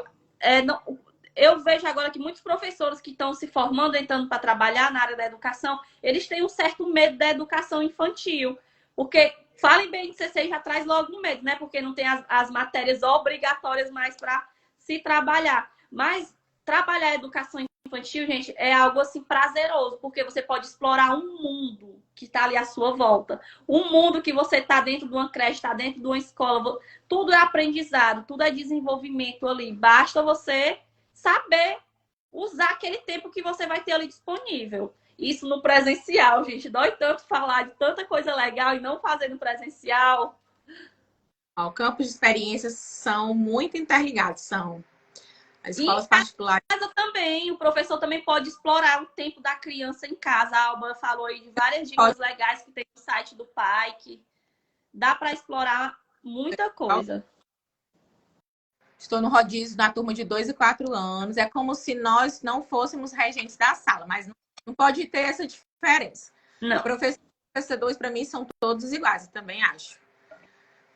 eu vejo agora que muitos professores que estão se formando, entrando para trabalhar na área da educação, eles têm um certo medo da educação infantil. Porque, falem bem de CC, já traz logo um medo, né? Porque não tem as matérias obrigatórias mais para se trabalhar. Mas trabalhar a educação infantil, gente, é algo assim prazeroso, porque você pode explorar um mundo que está ali à sua volta. O mundo que você está dentro de uma creche, está dentro de uma escola, tudo é aprendizado, tudo é desenvolvimento ali. Basta você saber usar aquele tempo que você vai ter ali disponível. Isso no presencial, gente. Dói tanto falar de tanta coisa legal e não fazer no presencial. Ó, campos de experiências são muito interligados, são. As E escolas particulares. casa também, o professor também pode explorar o tempo da criança em casa. A Alba falou aí de várias dicas legais que tem no site do pai, que dá para explorar muita coisa. Estou no rodízio na turma de 2 e 4 anos. É como se nós não fôssemos regentes da sala, mas não pode ter essa diferença. Não. O professor e o professor 2, para mim, são todos iguais, eu também acho.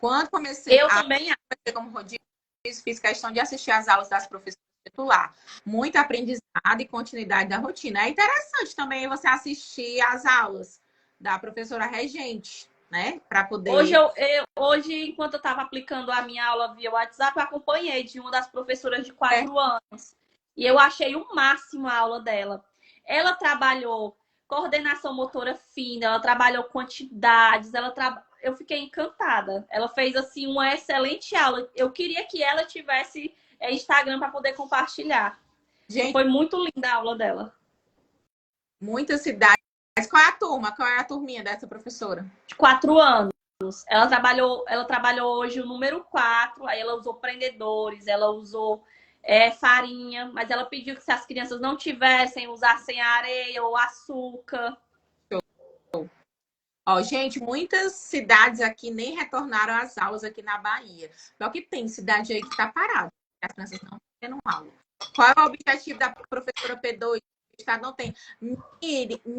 Quando comecei também acho. como rodízio, fiz questão de assistir às aulas das professoras titular. Muito aprendizado e continuidade da rotina. É interessante também você assistir às aulas da professora regente, né? Para poder. Hoje, enquanto eu estava aplicando a minha aula via WhatsApp, eu acompanhei de uma das professoras de 4 anos. E eu achei o máximo a aula dela. Ela trabalhou coordenação motora fina, ela trabalhou quantidades, eu fiquei encantada. Ela fez assim uma excelente aula. Eu queria que ela tivesse Instagram para poder compartilhar. Gente, foi muito linda a aula dela. Muitas cidades. Qual é a turma? Qual é a turminha dessa professora? De 4 anos. Ela trabalhou hoje o número 4, aí ela usou prendedores, ela usou farinha, mas ela pediu que se as crianças não tivessem, usassem areia ou açúcar. Ó, gente, muitas cidades aqui nem retornaram às aulas aqui na Bahia. Só que tem cidade aí que está parada. As crianças não estão tendo aula. Qual é o objetivo da professora P2? O Estado não tem.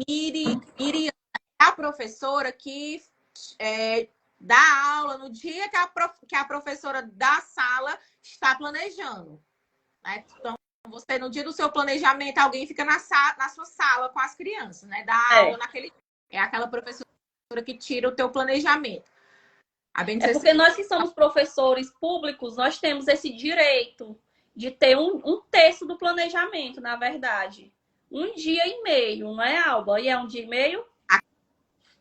Miriam é a professora que dá aula no dia que a professora da sala está planejando. Né? Então, você, no dia do seu planejamento, alguém fica na sua sala com as crianças, né? Dá aula naquele dia. É aquela professora que tira o teu planejamento. Porque nós que somos professores públicos, nós temos esse direito de ter um terço do planejamento, na verdade. 1 dia e meio, não é, Alba? E é 1 dia e meio?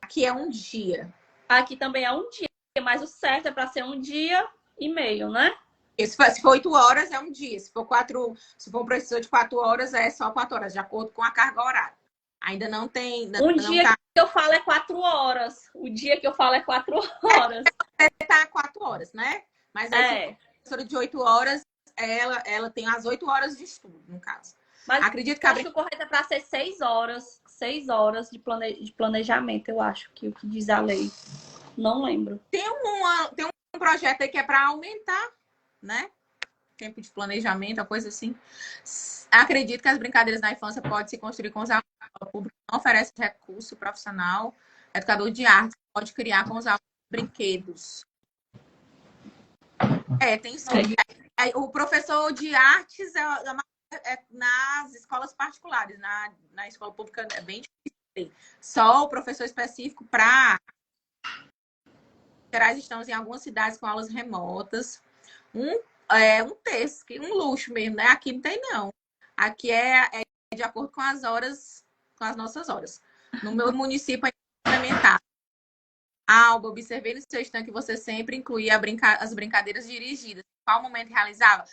Aqui é 1 dia. Aqui também é 1 dia, mas o certo é para ser 1 dia e meio, né? Se for 8 horas, é 1 dia. Se for um professor de 4 horas, é só 4 horas, de acordo com a carga horária. Ainda não tem. Dia que eu falo é 4 horas. O dia que eu falo é 4 horas. Tá 4 horas, né? Mas aí, se professora de 8 horas, ela tem as 8 horas de estudo, no caso. Mas acredito que acho que o correto é para ser 6 horas. 6 horas de planejamento, eu acho que o que diz a lei. Não lembro. Tem um projeto aí que é para aumentar, né? Tempo de planejamento, uma coisa assim. Acredito que as brincadeiras na infância podem se construir com os alunos. O público não oferece recurso profissional. Educador de arte pode criar com os alunos brinquedos. Tem sim. O professor de artes nas escolas particulares. Na escola pública é bem difícil. Só o professor específico para Gerais estamos em algumas cidades com aulas remotas. Um texto, um luxo mesmo, né? Aqui não tem, não. Aqui é de acordo com as horas, com as nossas horas. No meu município é implementado. Alba, observei no seu stand que você sempre incluía as brincadeiras dirigidas. Qual momento realizava?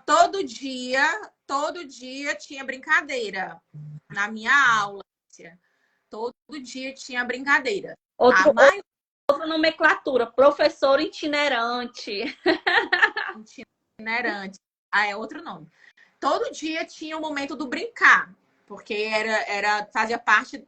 Todo dia tinha brincadeira na minha aula. Todo dia tinha brincadeira. Outra nomenclatura, professor itinerante. Itinerante. É outro nome. Todo dia tinha o momento do brincar, porque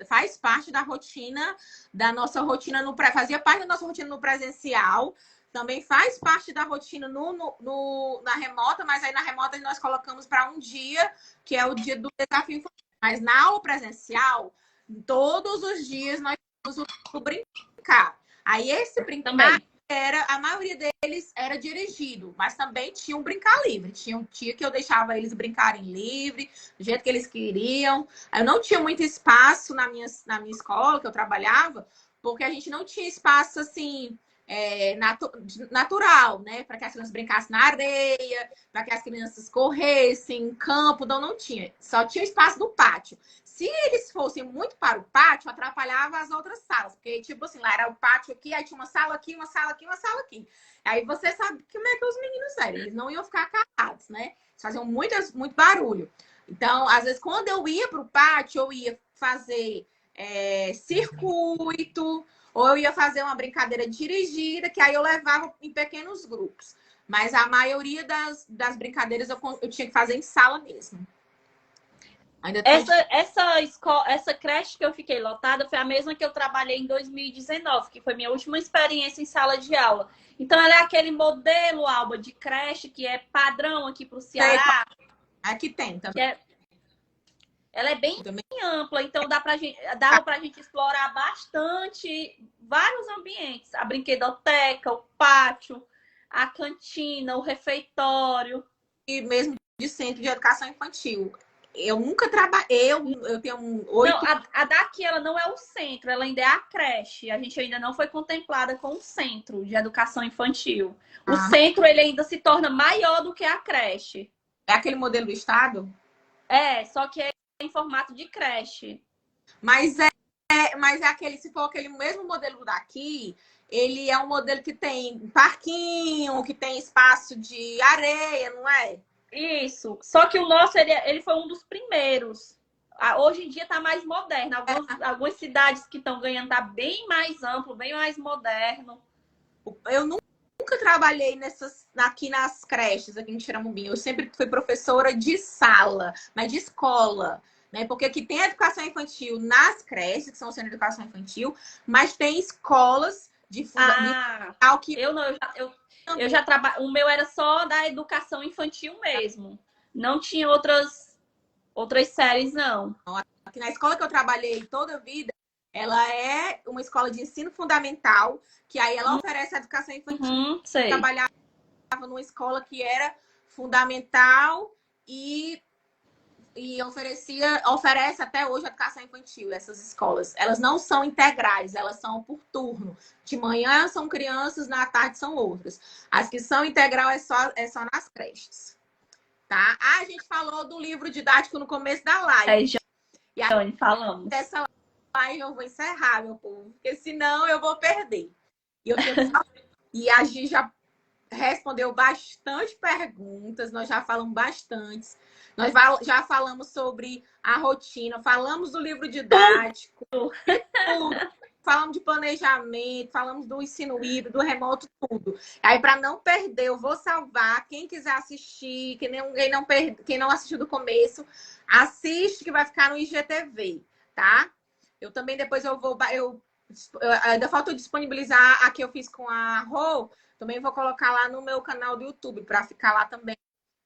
faz parte da rotina, da nossa rotina fazia parte da nossa rotina no presencial, também faz parte da rotina na remota, mas aí na remota nós colocamos para 1 dia, que é o dia do desafio infantil. Mas na aula presencial, todos os dias nós temos o brincar. Aí esse brincar também. A maioria deles era dirigido, mas também tinha um brincar livre. Tinha um dia que eu deixava eles brincarem livre, do jeito que eles queriam. Eu não tinha muito espaço na minha escola, que eu trabalhava, porque a gente não tinha espaço, assim, natural, né? Para que as crianças brincassem na areia, para que as crianças corressem em campo, não tinha. Só tinha espaço do pátio. Se eles fossem muito para o pátio, atrapalhava as outras salas. Porque, tipo assim, lá era o pátio aqui, aí tinha uma sala aqui, uma sala aqui, uma sala aqui. Aí você sabe como é que os meninos eram. Eles não iam ficar calados, né? Eles faziam muito barulho. Então, às vezes, quando eu ia para o pátio, eu ia fazer circuito, ou eu ia fazer uma brincadeira dirigida, que aí eu levava em pequenos grupos. Mas a maioria das brincadeiras eu tinha que fazer em sala mesmo. Essa creche que eu fiquei lotada foi a mesma que eu trabalhei em 2019, que foi minha última experiência em sala de aula. Então, ela é aquele modelo, Alba, de creche que é padrão aqui para o Ceará. Aqui tem também. Ela é bem ampla, então dava pra gente explorar bastante vários ambientes. A brinquedoteca, o pátio, a cantina, o refeitório. E mesmo de centro de educação infantil. Eu nunca trabalhei, eu tenho 8... Não, a daqui ela não é o centro, ela ainda é a creche. A gente ainda não foi contemplada com o centro de educação infantil. O centro, ele ainda se torna maior do que a creche. É aquele modelo do estado? Só que é em formato de creche. Mas é aquele, se for aquele mesmo modelo daqui, ele é um modelo que tem parquinho, que tem espaço de areia, não é? Isso. Só que o nosso, ele foi um dos primeiros. Hoje em dia está mais moderno. Algumas cidades que estão ganhando tá bem mais amplo, bem mais moderno. Eu nunca trabalhei aqui nas creches, aqui em Xiramumbim. Eu sempre fui professora de sala, mas de escola. Né? Porque aqui tem educação infantil nas creches, que são sendo educação infantil, mas tem escolas de fundamental que... Eu já trabalho. O meu era só da educação infantil mesmo. Não tinha outras séries, não. Aqui na escola que eu trabalhei toda a vida, ela é uma escola de ensino fundamental, que aí ela oferece a educação infantil. Sei. Eu trabalhava numa escola que era fundamental e oferece até hoje a educação infantil, essas escolas. Elas não são integrais, elas são por turno. De manhã são crianças, na tarde são outras. As que são integral é só nas creches. Tá? A gente falou do livro didático no começo da live. Falamos. Dessa live eu vou encerrar, meu povo, porque senão eu vou perder. E a Gi já respondeu bastante perguntas, nós já falamos bastante. Nós já falamos sobre a rotina, falamos do livro didático, falamos de planejamento, falamos do ensino híbrido, do remoto, tudo. Aí, para não perder, eu vou salvar. Quem quiser assistir, quem não assistiu do começo, assiste que vai ficar no IGTV, tá? Eu também depois ainda falta eu disponibilizar a que eu fiz com a Rô, também vou colocar lá no meu canal do YouTube, para ficar lá também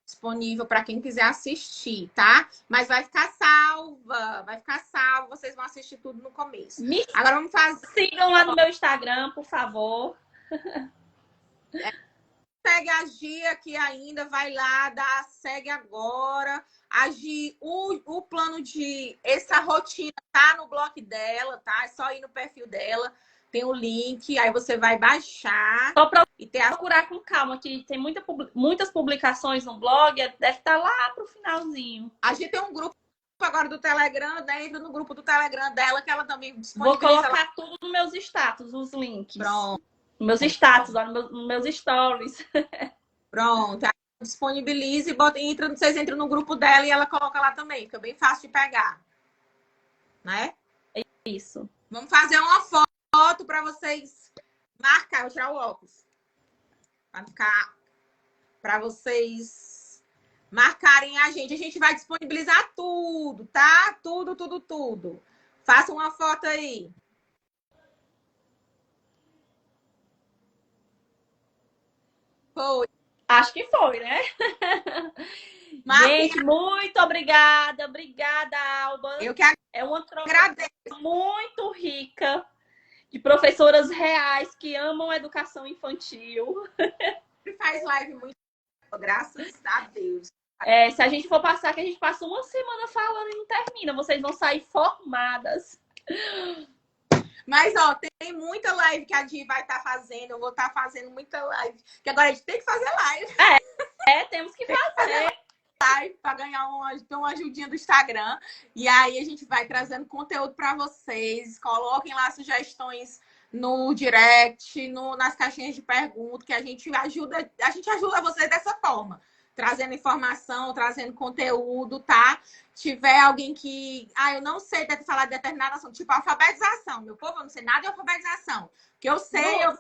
disponível para quem quiser assistir, tá? Mas vai ficar salva, vocês vão assistir tudo no começo. Agora vamos fazer... Sigam lá no meu Instagram, por favor. Segue a Gi aqui ainda, vai lá, segue agora. A Gi, o plano essa rotina tá no blog dela, tá? É só ir no perfil dela. Tem o link, aí você vai baixar. Só procurar com calma, que tem muitas publicações no blog, deve estar lá pro finalzinho. A gente tem um grupo agora do Telegram, né? Entra no grupo do Telegram dela, que ela também disponibiliza. Vou colocar tudo nos meus status, os links. Pronto. Nos meus status, lá nos meus stories. Pronto. Disponibilize e vocês entram no grupo dela e ela coloca lá também. Fica bem fácil de pegar. Né? Isso. Vamos fazer uma foto para vocês marcar. Vou tirar o óculos. Para vocês marcarem a gente. A gente vai disponibilizar tudo, tá? Tudo. Faça uma foto aí. Foi. Acho que foi, né? Gente, muito obrigada. Obrigada, Alba. Eu que é uma troca agradeço. Muito rica de professoras reais que amam a educação infantil. Faz live muito, graças a Deus. Se a gente for passar, que a gente passa uma semana falando e não termina, vocês vão sair formadas. Mas, ó, tem muita live que a Gi vai estar fazendo. Eu vou estar fazendo muita live. Que agora a gente tem que fazer live. Temos que fazer. Live para ganhar uma ajudinha do Instagram. E aí a gente vai trazendo conteúdo para vocês. Coloquem lá sugestões no direct, nas caixinhas de perguntas, que a gente ajuda vocês dessa forma. Trazendo informação, trazendo conteúdo, tá? Tiver alguém que... eu não sei falar de determinada ação, tipo alfabetização. Meu povo, eu não sei nada de alfabetização. Que eu sei, eu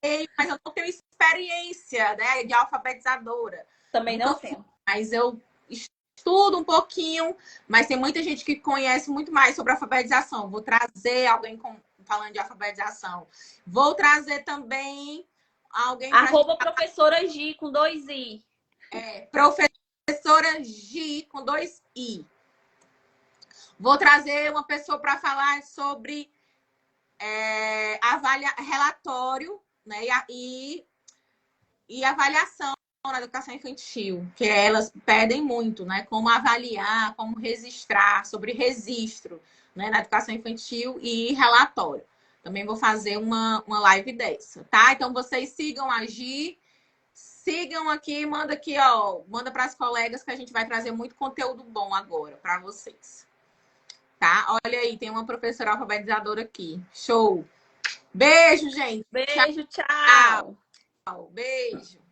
sei, mas eu não tenho experiência, né, de alfabetizadora. Também não tenho. Mas eu estudo um pouquinho, mas tem muita gente que conhece muito mais sobre alfabetização. Vou trazer alguém falando de alfabetização. Vou trazer também alguém... Professora Gi, com 2 I. Professora Gi, com 2 I. Vou trazer uma pessoa para falar sobre relatório, né, e avaliação na educação infantil, que elas pedem muito, né? Como avaliar, como registrar, sobre registro, né? Na educação infantil e relatório. Também vou fazer uma live dessa, tá? Então, vocês sigam a Gi, sigam aqui, manda para as colegas que a gente vai trazer muito conteúdo bom agora para vocês. Tá? Olha aí, tem uma professora alfabetizadora aqui. Show! Beijo, gente! Beijo, tchau! Beijo!